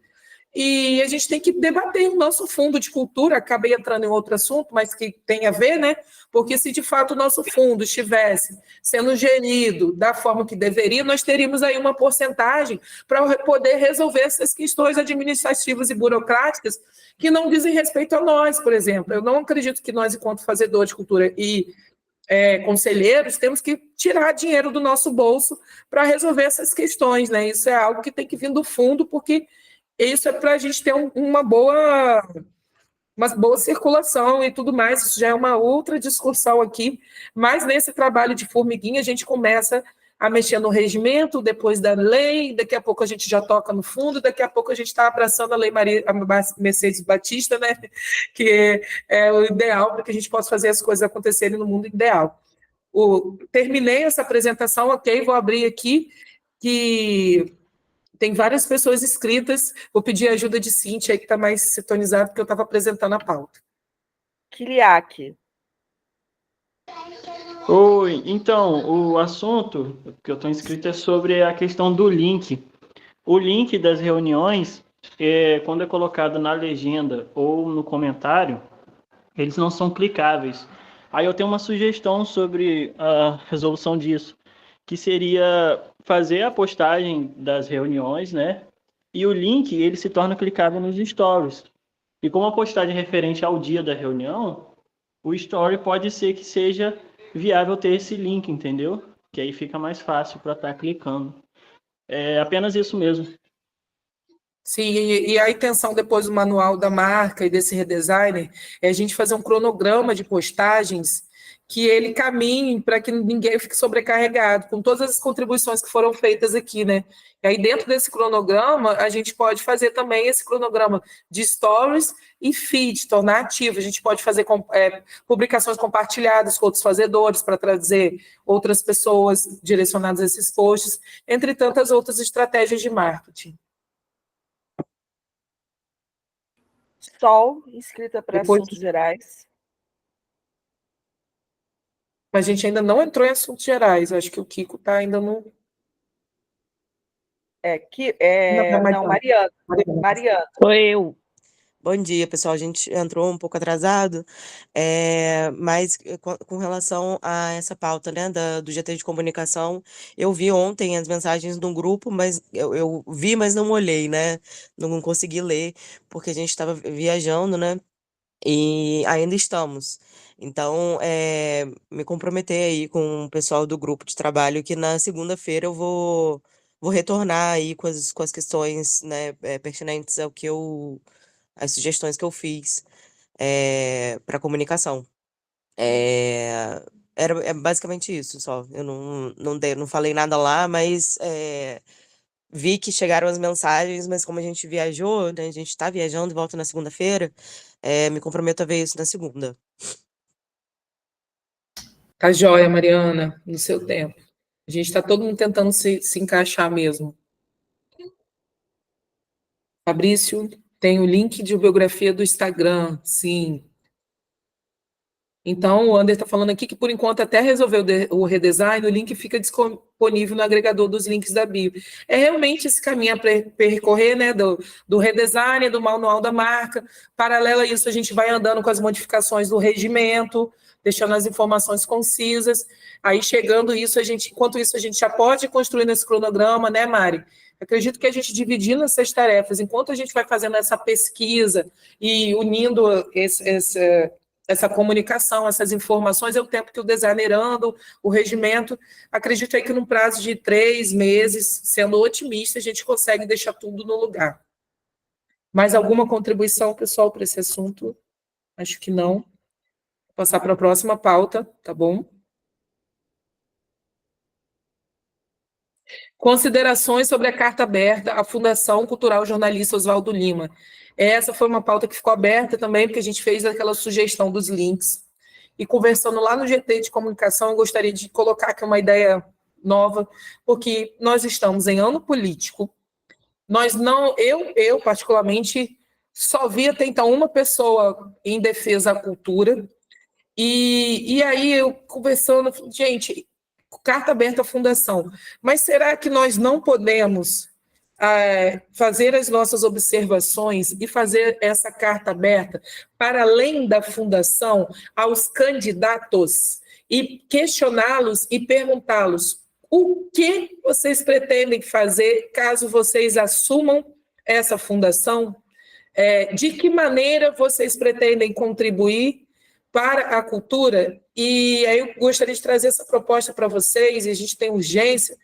e a gente tem que debater o nosso fundo de cultura, acabei entrando em outro assunto, mas que tem a ver, né, porque se de fato o nosso fundo estivesse sendo gerido da forma que deveria, nós teríamos aí uma porcentagem para poder resolver essas questões administrativas e burocráticas que não dizem respeito a nós, por exemplo. Eu não acredito que nós, enquanto fazedores de cultura e conselheiros, temos que tirar dinheiro do nosso bolso para resolver essas questões, né? Isso é algo que tem que vir do fundo, porque isso é para a gente ter uma boa circulação e tudo mais. Isso já é uma outra discussão aqui, mas nesse trabalho de formiguinha a gente começa a mexer no regimento, depois da lei, daqui a pouco a gente já toca no fundo, daqui a pouco a gente está abraçando a lei Mercedes Batista, né, que é o ideal para que a gente possa fazer as coisas acontecerem no mundo ideal. Terminei essa apresentação, ok, vou abrir aqui, que Tem várias pessoas inscritas. Vou pedir a ajuda de Cíntia, aí, que está mais sintonizada, porque eu estava apresentando a pauta. Kiliak. Oi, então, o assunto que eu estou inscrito é sobre a questão do link. O link das reuniões, quando é colocado na legenda ou no comentário, eles não são clicáveis. Aí eu tenho uma sugestão sobre a resolução disso, que seria fazer a postagem das reuniões, né? E o link, ele se torna clicável nos stories. E como a postagem é referente ao dia da reunião, o story pode ser que seja viável ter esse link, entendeu? Que aí fica mais fácil para estar clicando. É apenas isso mesmo. Sim, e a intenção depois do manual da marca e desse redesigner é a gente fazer um cronograma de postagens que ele caminhe para que ninguém fique sobrecarregado, com todas as contribuições que foram feitas aqui, né? E aí, dentro desse cronograma, a gente pode fazer também esse cronograma de stories e feed, tornar ativo. A gente pode fazer publicações compartilhadas com outros fazedores para trazer outras pessoas direcionadas a esses posts, entre tantas outras estratégias de marketing. Sol, inscrita para assuntos gerais. A gente ainda não entrou em assuntos gerais. Acho que o Kiko está ainda no... Não, Mariana. Mariana. Sou eu. Bom dia, pessoal. A gente entrou um pouco atrasado, mas com relação a essa pauta, né, do GT de comunicação, eu vi ontem as mensagens no grupo, mas eu vi, mas não olhei, né? Não consegui ler, porque a gente estava viajando, né? E ainda estamos. Então, me comprometer aí com o pessoal do grupo de trabalho que na segunda-feira eu vou retornar aí com as questões, né, pertinentes ao que as sugestões que eu fiz para comunicação. É basicamente isso só. Eu não falei nada lá, mas vi que chegaram as mensagens, mas como a gente viajou, né, a gente está viajando e volta na segunda-feira, me comprometo a ver isso na segunda. Tá joia, Mariana, no seu tempo. A gente está todo mundo tentando se encaixar mesmo. Fabrício, tem o link de biografia do Instagram, sim. Então, o Ander está falando aqui que, por enquanto, até resolver o redesign, o link fica disponível no agregador dos links da bio. É realmente esse caminho a percorrer, né, do redesign, do manual da marca. Paralelo a isso, a gente vai andando com as modificações do regimento, deixando as informações concisas. Aí, chegando isso, enquanto isso, a gente já pode construir nesse cronograma, né, Mari? Acredito que a gente dividindo essas tarefas, enquanto a gente vai fazendo essa pesquisa e unindo essa comunicação, essas informações, é o tempo que o designer anda, o regimento. Acredito aí que num prazo de 3 meses, sendo otimista, a gente consegue deixar tudo no lugar. Mais alguma contribuição, pessoal, para esse assunto? Acho que não. Vou passar para a próxima pauta, tá bom? Considerações sobre a carta aberta à Fundação Cultural Jornalista Oswaldo Lima. Essa foi uma pauta que ficou aberta também, porque a gente fez aquela sugestão dos links. E conversando lá no GT de comunicação, eu gostaria de colocar aqui uma ideia nova, porque nós estamos em ano político. Eu particularmente, só vi até então uma pessoa em defesa à cultura. E aí eu conversando, gente, carta aberta à fundação, mas será que nós não podemos fazer as nossas observações e fazer essa carta aberta para além da fundação aos candidatos e questioná-los e perguntá-los o que vocês pretendem fazer caso vocês assumam essa fundação? De que maneira vocês pretendem contribuir para a cultura? E aí eu gostaria de trazer essa proposta para vocês, e a gente tem urgência,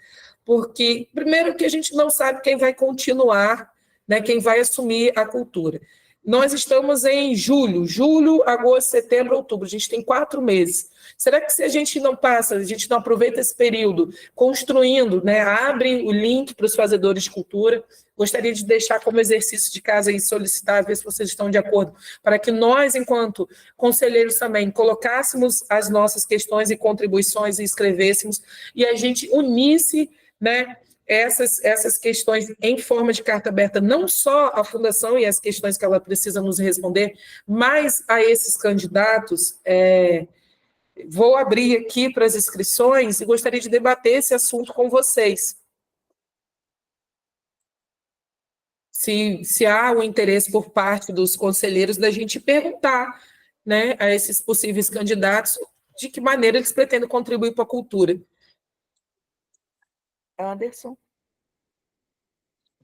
porque, primeiro, que a gente não sabe quem vai continuar, né, quem vai assumir a cultura. Nós estamos em julho, agosto, setembro, outubro, a gente tem 4 meses. Será que se a gente não aproveita esse período construindo, né, abre o link para os fazedores de cultura? Gostaria de deixar como exercício de casa e solicitar, ver se vocês estão de acordo, para que nós, enquanto conselheiros também, colocássemos as nossas questões e contribuições e escrevêssemos, e a gente unisse, né, essas questões em forma de carta aberta, não só à Fundação e as questões que ela precisa nos responder, mas a esses candidatos. Vou abrir aqui para as inscrições e gostaria de debater esse assunto com vocês. Se há o interesse por parte dos conselheiros da gente perguntar, né, a esses possíveis candidatos de que maneira eles pretendem contribuir para a cultura. Anderson?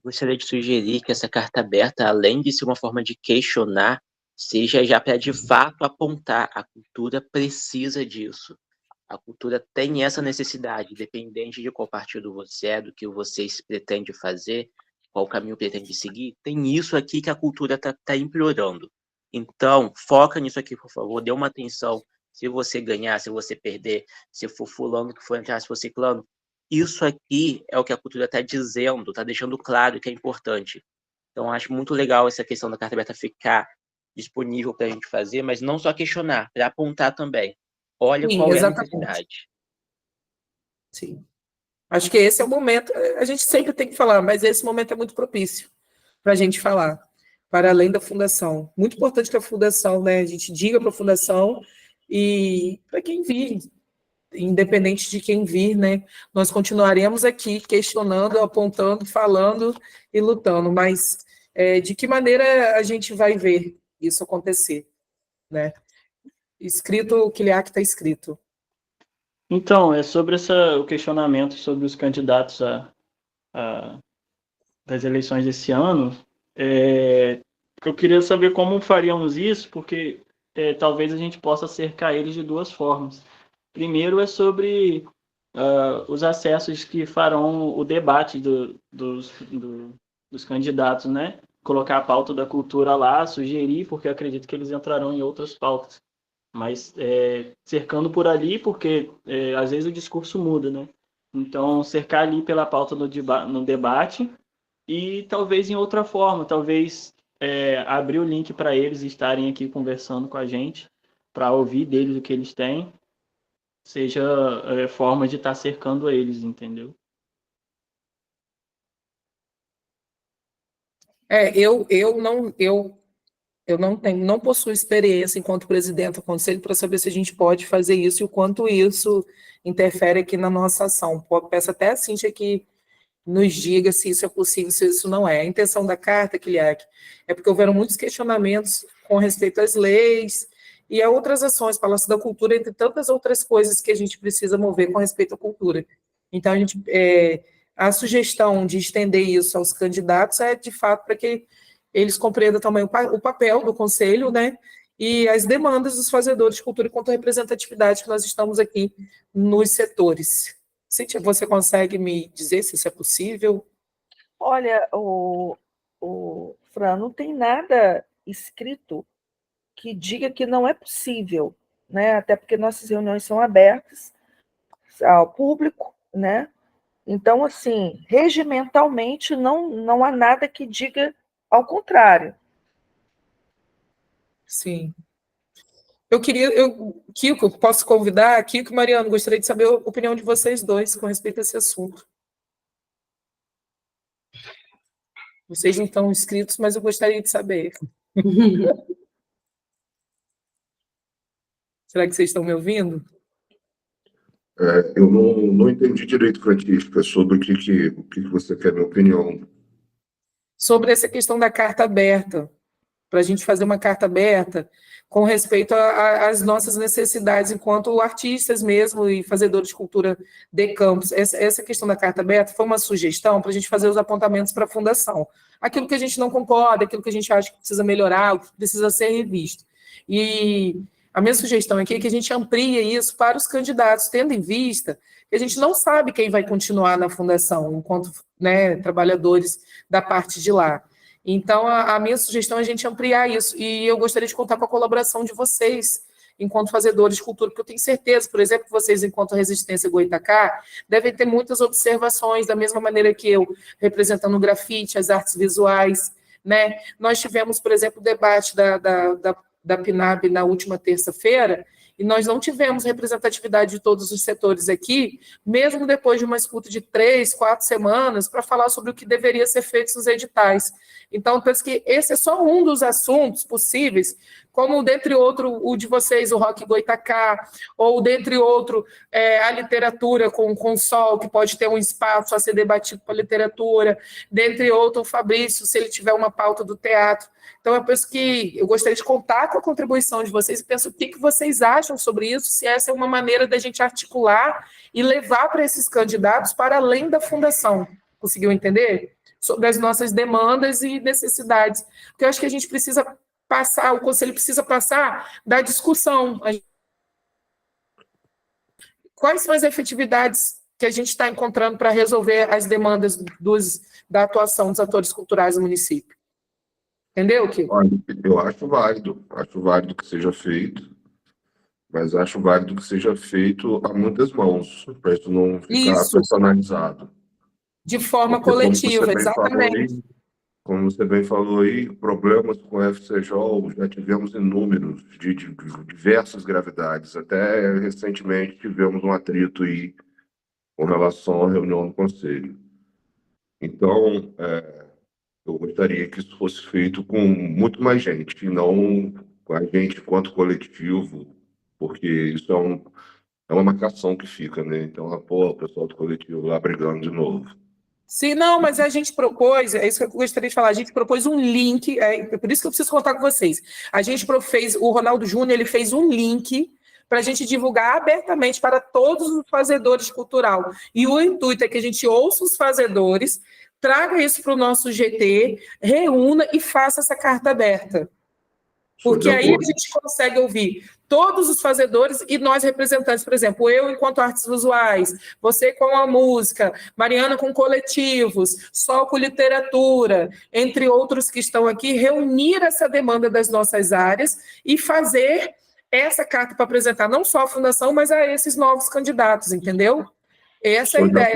Gostaria de sugerir que essa carta aberta, além de ser uma forma de questionar, seja já para de fato apontar: a cultura precisa disso. A cultura tem essa necessidade, independente de qual partido você é, do que você pretende fazer, qual caminho pretende seguir, tem isso aqui que a cultura tá implorando. Então, foca nisso aqui, por favor, dê uma atenção. Se você ganhar, se você perder, se for fulano que for entrar, se for ciclano, isso aqui é o que a cultura está dizendo, está deixando claro que é importante. Então, acho muito legal essa questão da carta aberta ficar disponível para a gente fazer, mas não só questionar, para apontar também. Olha qual é a necessidade. Sim. Acho que esse é o momento, a gente sempre tem que falar, mas esse momento é muito propício para a gente falar, para além da Fundação. Muito importante que a Fundação, né, a gente diga para a Fundação e para quem vir, independente de quem vir, né, nós continuaremos aqui questionando, apontando, falando e lutando, mas de que maneira a gente vai ver isso acontecer, né? Escrito, o que está escrito. Então, é sobre o questionamento sobre os candidatos das eleições desse ano. Eu queria saber como faríamos isso, porque talvez a gente possa cercar eles de duas formas. Primeiro é sobre os acessos que farão o debate dos candidatos, né? Colocar a pauta da cultura lá, sugerir, porque acredito que eles entrarão em outras pautas. Mas cercando por ali, porque às vezes o discurso muda, né? Então, cercar ali pela pauta no debate e talvez em outra forma, talvez abrir o link para eles estarem aqui conversando com a gente, para ouvir deles o que eles têm, seja forma de estar cercando eles, entendeu? Eu não possuo experiência enquanto presidente do conselho para saber se a gente pode fazer isso e o quanto isso interfere aqui na nossa ação. Peço até a Cíntia que nos diga se isso é possível, se isso não é. A intenção da carta, Kiliak, é porque houveram muitos questionamentos com respeito às leis e a outras ações, Palácio da Cultura, entre tantas outras coisas que a gente precisa mover com respeito à cultura. Então, a sugestão de estender isso aos candidatos é, de fato, para que eles compreendam também o papel do Conselho, né, e as demandas dos fazedores de cultura quanto à representatividade que nós estamos aqui nos setores. Cíntia, você consegue me dizer se isso é possível? Olha, Fran, não tem nada escrito que diga que não é possível, né, até porque nossas reuniões são abertas ao público, né, então, assim, regimentalmente não há nada que diga ao contrário. Sim. Kiko, posso convidar? Kiko e Mariano, gostaria de saber a opinião de vocês dois com respeito a esse assunto. Vocês não estão inscritos, mas eu gostaria de saber. Será que vocês estão me ouvindo? Eu não entendi direito, Francisca, sobre o que você quer, minha opinião. Sobre essa questão da carta aberta, para a gente fazer uma carta aberta com respeito às nossas necessidades enquanto artistas mesmo e fazedores de cultura de campos. Essa questão da carta aberta foi uma sugestão para a gente fazer os apontamentos para a Fundação. Aquilo que a gente não concorda, aquilo que a gente acha que precisa melhorar, o que precisa ser revisto. E a minha sugestão aqui é que a gente amplie isso para os candidatos, tendo em vista que a gente não sabe quem vai continuar na Fundação, enquanto, né, trabalhadores da parte de lá. Então, a minha sugestão é a gente ampliar isso, e eu gostaria de contar com a colaboração de vocês, enquanto fazedores de cultura, porque eu tenho certeza, por exemplo, que vocês, enquanto Resistência Goitacá, devem ter muitas observações, da mesma maneira que eu, representando o grafite, as artes visuais, né? Nós tivemos, por exemplo, o debate da PNAB na última terça-feira, e nós não tivemos representatividade de todos os setores aqui, mesmo depois de uma escuta de 3, 4 semanas, para falar sobre o que deveria ser feito nos editais. Então, eu penso que esse é só um dos assuntos possíveis, como, dentre outro, o de vocês, o Rock Goitacá, ou, dentre outro, a literatura com sol, que pode ter um espaço a ser debatido para a literatura, dentre outro, o Fabrício, se ele tiver uma pauta do teatro. Então, eu penso que eu gostaria de contar com a contribuição de vocês e penso o que vocês acham sobre isso, se essa é uma maneira da gente articular e levar para esses candidatos para além da fundação. Conseguiu entender? Sobre as nossas demandas e necessidades. Porque eu acho que a gente precisa passar, o Conselho precisa passar da discussão. Quais são as efetividades que a gente está encontrando para resolver as demandas da atuação dos atores culturais do município? Entendeu, Kiko? Olha, eu acho válido que seja feito, mas acho válido que seja feito a muitas mãos, para isso não ficar personalizado. De forma Porque, coletiva, exatamente. Como você bem falou aí, problemas com o FCJ já tivemos inúmeros, de diversas gravidades. Até recentemente tivemos um atrito aí com relação à reunião do Conselho. Então, eu gostaria que isso fosse feito com muito mais gente, e não com a gente enquanto coletivo, porque isso é uma marcação que fica, né? Então, o pessoal do coletivo lá brigando de novo. Sim, não, mas a gente propôs, é isso que eu gostaria de falar, a gente propôs um link, por isso que eu preciso contar com vocês. A gente fez, o Ronaldo Júnior, ele fez um link para a gente divulgar abertamente para todos os fazedores cultural. E o intuito é que a gente ouça os fazedores, traga isso para o nosso GT, reúna e faça essa carta aberta. Porque aí a gente consegue ouvir todos os fazedores e nós representantes, por exemplo, eu enquanto artes visuais, você com a música, Mariana com coletivos, Sol com literatura, entre outros que estão aqui, reunir essa demanda das nossas áreas e fazer essa carta para apresentar não só a fundação, mas a esses novos candidatos, entendeu? Essa é a ideia.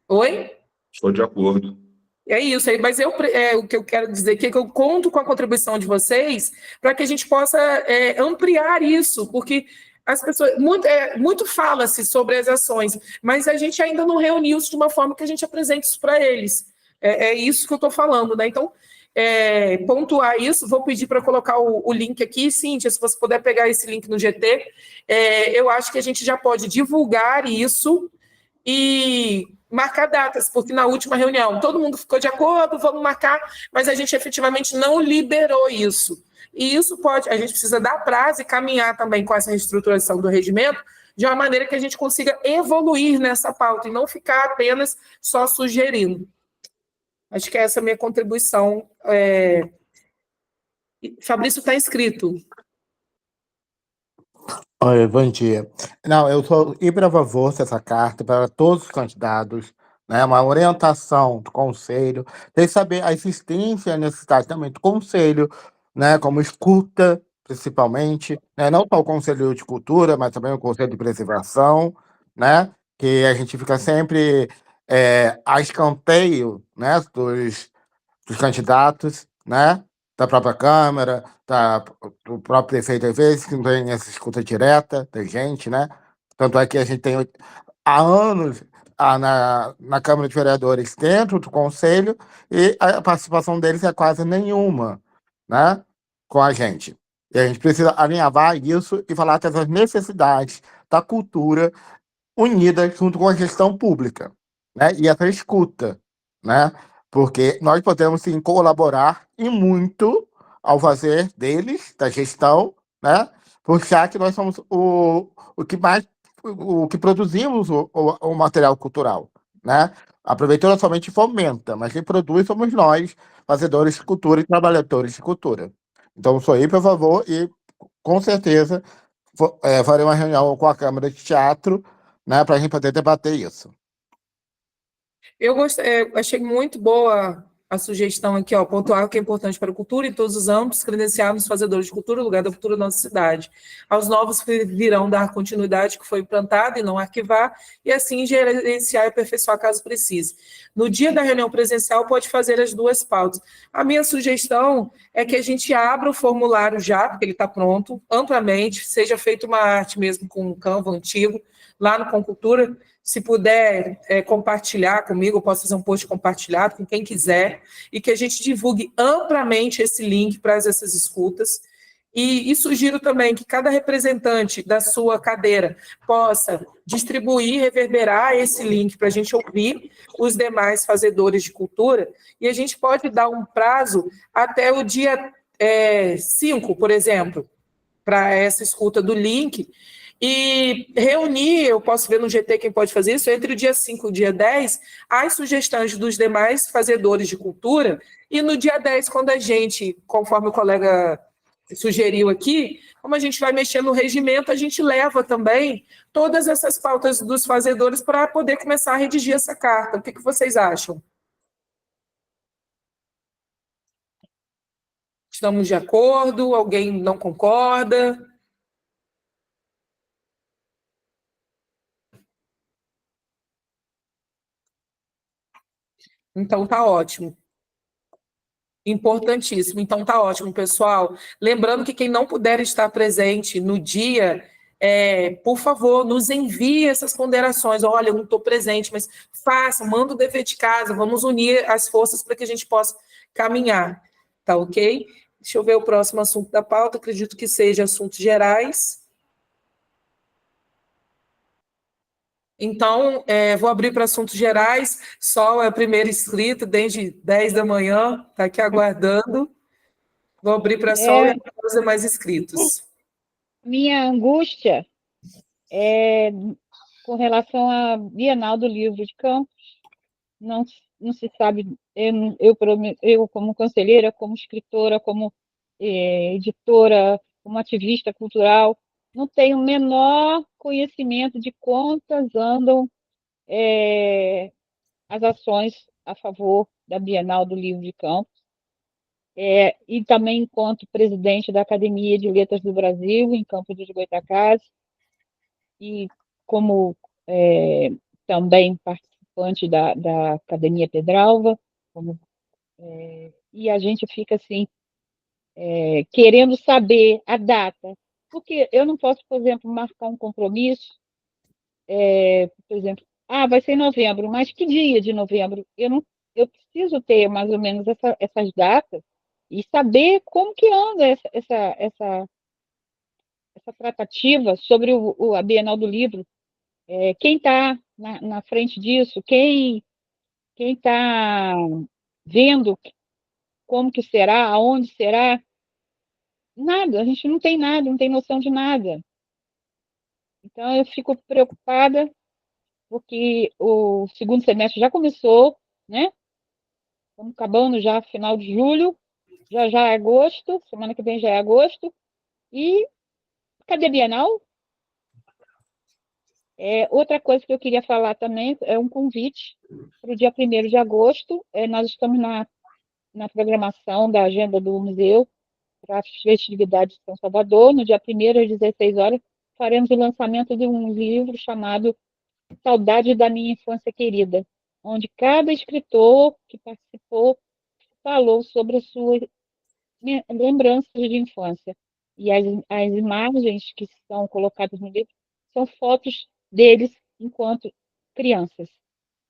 Oi? Estou de acordo. É isso aí, mas o que eu quero dizer aqui é que eu conto com a contribuição de vocês para que a gente possa ampliar isso, porque as pessoas, muito fala-se sobre as ações, mas a gente ainda não reuniu isso de uma forma que a gente apresente isso para eles. É isso que eu estou falando, né? Então, pontuar isso, vou pedir para colocar o link aqui, Cíntia, se você puder pegar esse link no GT, eu acho que a gente já pode divulgar isso e marcar datas, porque na última reunião todo mundo ficou de acordo, vamos marcar, mas a gente efetivamente não liberou isso. E isso a gente precisa dar prazo e caminhar também com essa reestruturação do regimento de uma maneira que a gente consiga evoluir nessa pauta e não ficar apenas só sugerindo. Acho que essa é a minha contribuição. Fabrício está inscrito. Oi, bom dia. Não, eu sou hiper a favor dessa carta para todos os candidatos, né? Uma orientação do conselho, tem que saber a existência e a necessidade também do conselho, né? Como escuta, principalmente, né? Não só o conselho de cultura, mas também o conselho de preservação, né? Que a gente fica sempre a escanteio, né? Dos candidatos, né? Da própria Câmara, do próprio prefeito, às vezes, que não tem essa escuta direta da gente, né? Tanto é que a gente tem há anos na Câmara de Vereadores dentro do Conselho e a participação deles é quase nenhuma, né? Com a gente. E a gente precisa alinhavar isso e falar dessas necessidades da cultura unida junto com a gestão pública, né? E essa escuta, né? Porque nós podemos, sim, colaborar e muito ao fazer deles, da gestão, né? Porque já que nós somos o que produzimos o material cultural, né? A prefeitura somente fomenta, mas quem produz somos nós, fazedores de cultura e trabalhadores de cultura. Então, sou aí, por favor, e com certeza farei uma reunião com a Câmara de Teatro, né, para a gente poder debater isso. Eu achei muito boa a sugestão aqui, ó, pontuar o que é importante para a cultura em todos os âmbitos, credenciar nos fazedores de cultura o lugar da cultura da nossa cidade. Aos novos que virão dar continuidade que foi implantada e não arquivar, e assim gerenciar e aperfeiçoar caso precise. No dia da reunião presencial, pode fazer as duas pautas. A minha sugestão é que a gente abra o formulário já, porque ele está pronto, amplamente, seja feita uma arte mesmo com um Canva antigo, lá no Concultura. Se puder compartilhar comigo, eu posso fazer um post compartilhado com quem quiser, e que a gente divulgue amplamente esse link para essas escutas. E sugiro também que cada representante da sua cadeira possa distribuir, reverberar esse link para a gente ouvir os demais fazedores de cultura, e a gente pode dar um prazo até o dia 5, por exemplo, para essa escuta do link, e reunir, eu posso ver no GT quem pode fazer isso, entre o dia 5 e o dia 10, as sugestões dos demais fazedores de cultura, e no dia 10, quando a gente, conforme o colega sugeriu aqui, como a gente vai mexer no regimento, a gente leva também todas essas pautas dos fazedores para poder começar a redigir essa carta. O que vocês acham? Estamos de acordo? Alguém não concorda? Então, tá ótimo. Importantíssimo. Então, tá ótimo, pessoal. Lembrando que quem não puder estar presente no dia, por favor, nos envie essas ponderações. Olha, eu não estou presente, mas faça, manda o dever de casa, vamos unir as forças para que a gente possa caminhar. Tá ok? Deixa eu ver o próximo assunto da pauta. Acredito que seja assuntos gerais. Então, vou abrir para assuntos gerais. Sol é a primeira inscrita, desde 10 da manhã, está aqui aguardando. Vou abrir para Sol e para os demais inscritos. Minha angústia é com relação à Bienal do Livro de Campos. Não se sabe, eu como conselheira, como escritora, como editora, como ativista cultural, não tenho o menor conhecimento de quantas andam as ações a favor da Bienal do Livro de Campos, e também enquanto presidente da Academia de Letras do Brasil, em Campos dos Goytacazes, e como também participante da Academia Pedralva, e a gente fica assim, querendo saber a data, porque eu não posso, por exemplo, marcar um compromisso, por exemplo, vai ser em novembro, mas que dia de novembro? Eu preciso ter mais ou menos essas datas e saber como que anda essa tratativa sobre a Bienal do Livro. Quem está na frente disso? Quem está vendo como que será, aonde será? Nada, a gente não tem nada, não tem noção de nada. Então, eu fico preocupada, porque o segundo semestre já começou, né? Estamos acabando já final de julho, já é agosto, semana que vem já é agosto, e cadê a Bienal? Outra coisa que eu queria falar também é um convite para o dia 1º de agosto. Nós estamos na programação da agenda do museu para as festividades de São Salvador. No dia 1º, às 16 horas, faremos o lançamento de um livro chamado Saudade da Minha Infância Querida, onde cada escritor que participou falou sobre as suas lembranças de infância. E as imagens que são colocadas no livro são fotos deles enquanto crianças.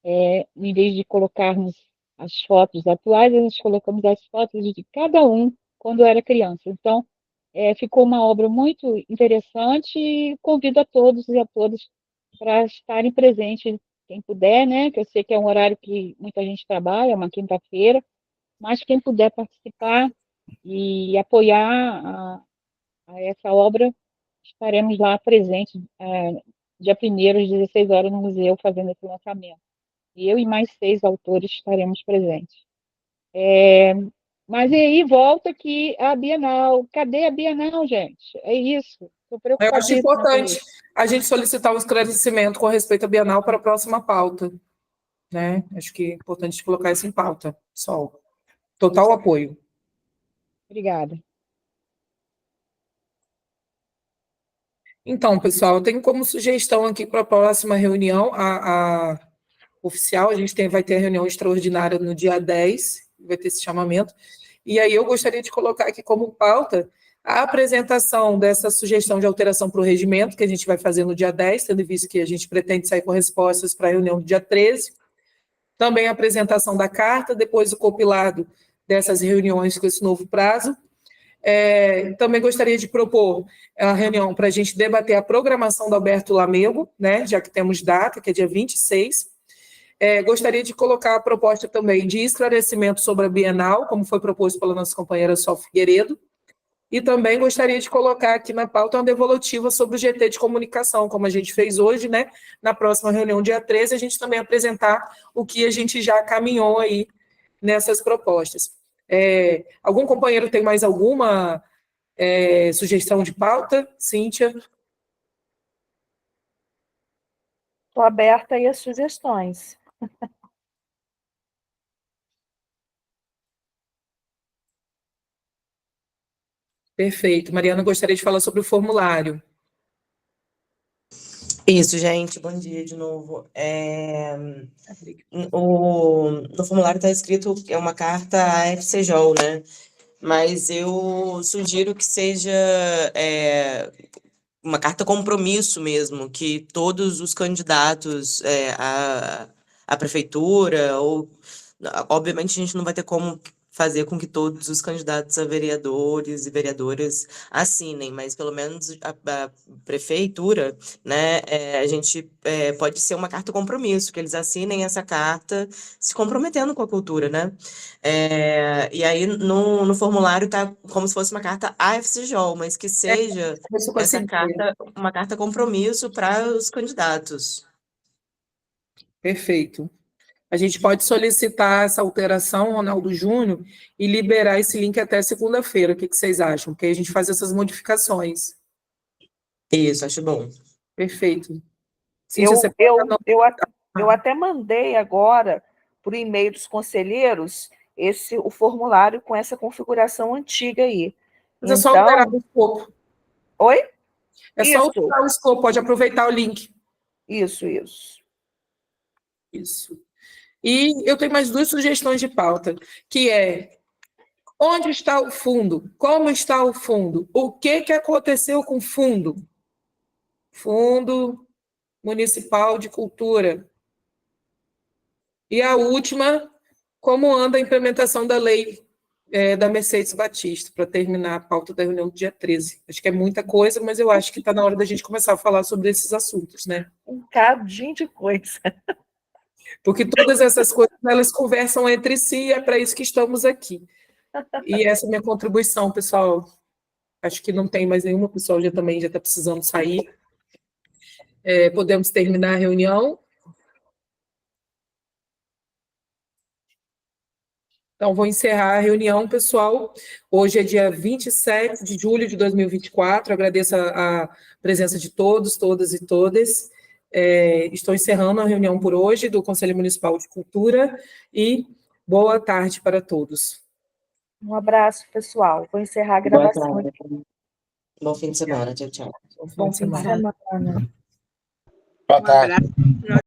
Em vez de colocarmos as fotos atuais, nós colocamos as fotos de cada um quando era criança. Então, ficou uma obra muito interessante e convido a todos e a todas para estarem presentes, quem puder, né? Que eu sei que é um horário que muita gente trabalha, uma quinta-feira, mas quem puder participar e apoiar a essa obra, estaremos lá presentes dia 1º, às 16 horas, no museu, fazendo esse lançamento. E eu e mais 6 autores estaremos presentes. Mas aí volta aqui a Bienal. Cadê a Bienal, gente? É isso. Estou preocupada. Eu acho importante a gente solicitar um esclarecimento com respeito à Bienal para a próxima pauta. Né? Acho que é importante colocar isso em pauta, Sol. Total apoio. Obrigada. Então, pessoal, eu tenho como sugestão aqui para a próxima reunião, a oficial, vai ter a reunião extraordinária no dia 10, vai ter esse chamamento, e aí eu gostaria de colocar aqui como pauta a apresentação dessa sugestão de alteração para o regimento, que a gente vai fazer no dia 10, tendo visto que a gente pretende sair com respostas para a reunião do dia 13, também a apresentação da carta, depois o compilado dessas reuniões com esse novo prazo. Também gostaria de propor a reunião para a gente debater a programação do Alberto Lamego, né, já que temos data, que é dia 26. Gostaria de colocar a proposta também de esclarecimento sobre a Bienal, como foi proposto pela nossa companheira Sol Figueiredo, e também gostaria de colocar aqui na pauta uma devolutiva sobre o GT de comunicação, como a gente fez hoje, né, na próxima reunião, dia 13, a gente também apresentar o que a gente já caminhou aí nessas propostas. Algum companheiro tem mais alguma sugestão de pauta? Cíntia? Estou aberta aí às sugestões. Perfeito. Mariana gostaria de falar sobre o formulário. Isso, gente, bom dia de novo. No formulário está escrito que é uma carta à FCJOL, né? Mas eu sugiro que seja uma carta compromisso mesmo, que todos os candidatos à prefeitura, ou obviamente a gente não vai ter como fazer com que todos os candidatos a vereadores e vereadoras assinem, mas pelo menos a prefeitura, né, a gente pode ser uma carta compromisso, que eles assinem essa carta se comprometendo com a cultura, né? E aí no formulário tá como se fosse uma carta à FCJOL, mas que seja essa carta uma carta compromisso para os candidatos. Perfeito. A gente pode solicitar essa alteração, Ronaldo Júnior, e liberar esse link até segunda-feira. O que vocês acham? Porque aí a gente faz essas modificações. Isso, acho bom. Perfeito. Eu até mandei agora, por e-mail dos conselheiros, o formulário com essa configuração antiga aí. Mas é só alterar o escopo. Oi? É só alterar o escopo, pode aproveitar o link. Isso. E eu tenho mais 2 sugestões de pauta, que é: onde está o fundo? Como está o fundo? O que aconteceu com o fundo? Fundo Municipal de Cultura. E a última, como anda a implementação da lei da Mercedes Batista, para terminar a pauta da reunião do dia 13. Acho que é muita coisa, mas eu acho que está na hora da gente começar a falar sobre esses assuntos, né? Um cadinho de coisa. Porque todas essas coisas, elas conversam entre si, e é para isso que estamos aqui. E essa é a minha contribuição, pessoal. Acho que não tem mais nenhuma, o pessoal também já está precisando sair. Podemos terminar a reunião. Então, vou encerrar a reunião, pessoal. Hoje é dia 27 de julho de 2024. Agradeço a presença de todos, todas e todas. Estou encerrando a reunião por hoje do Conselho Municipal de Cultura e boa tarde para todos. Um abraço, pessoal. Vou encerrar a gravação. Boa tarde. Bom fim de semana. Tchau, tchau. Bom fim de semana. Boa tarde.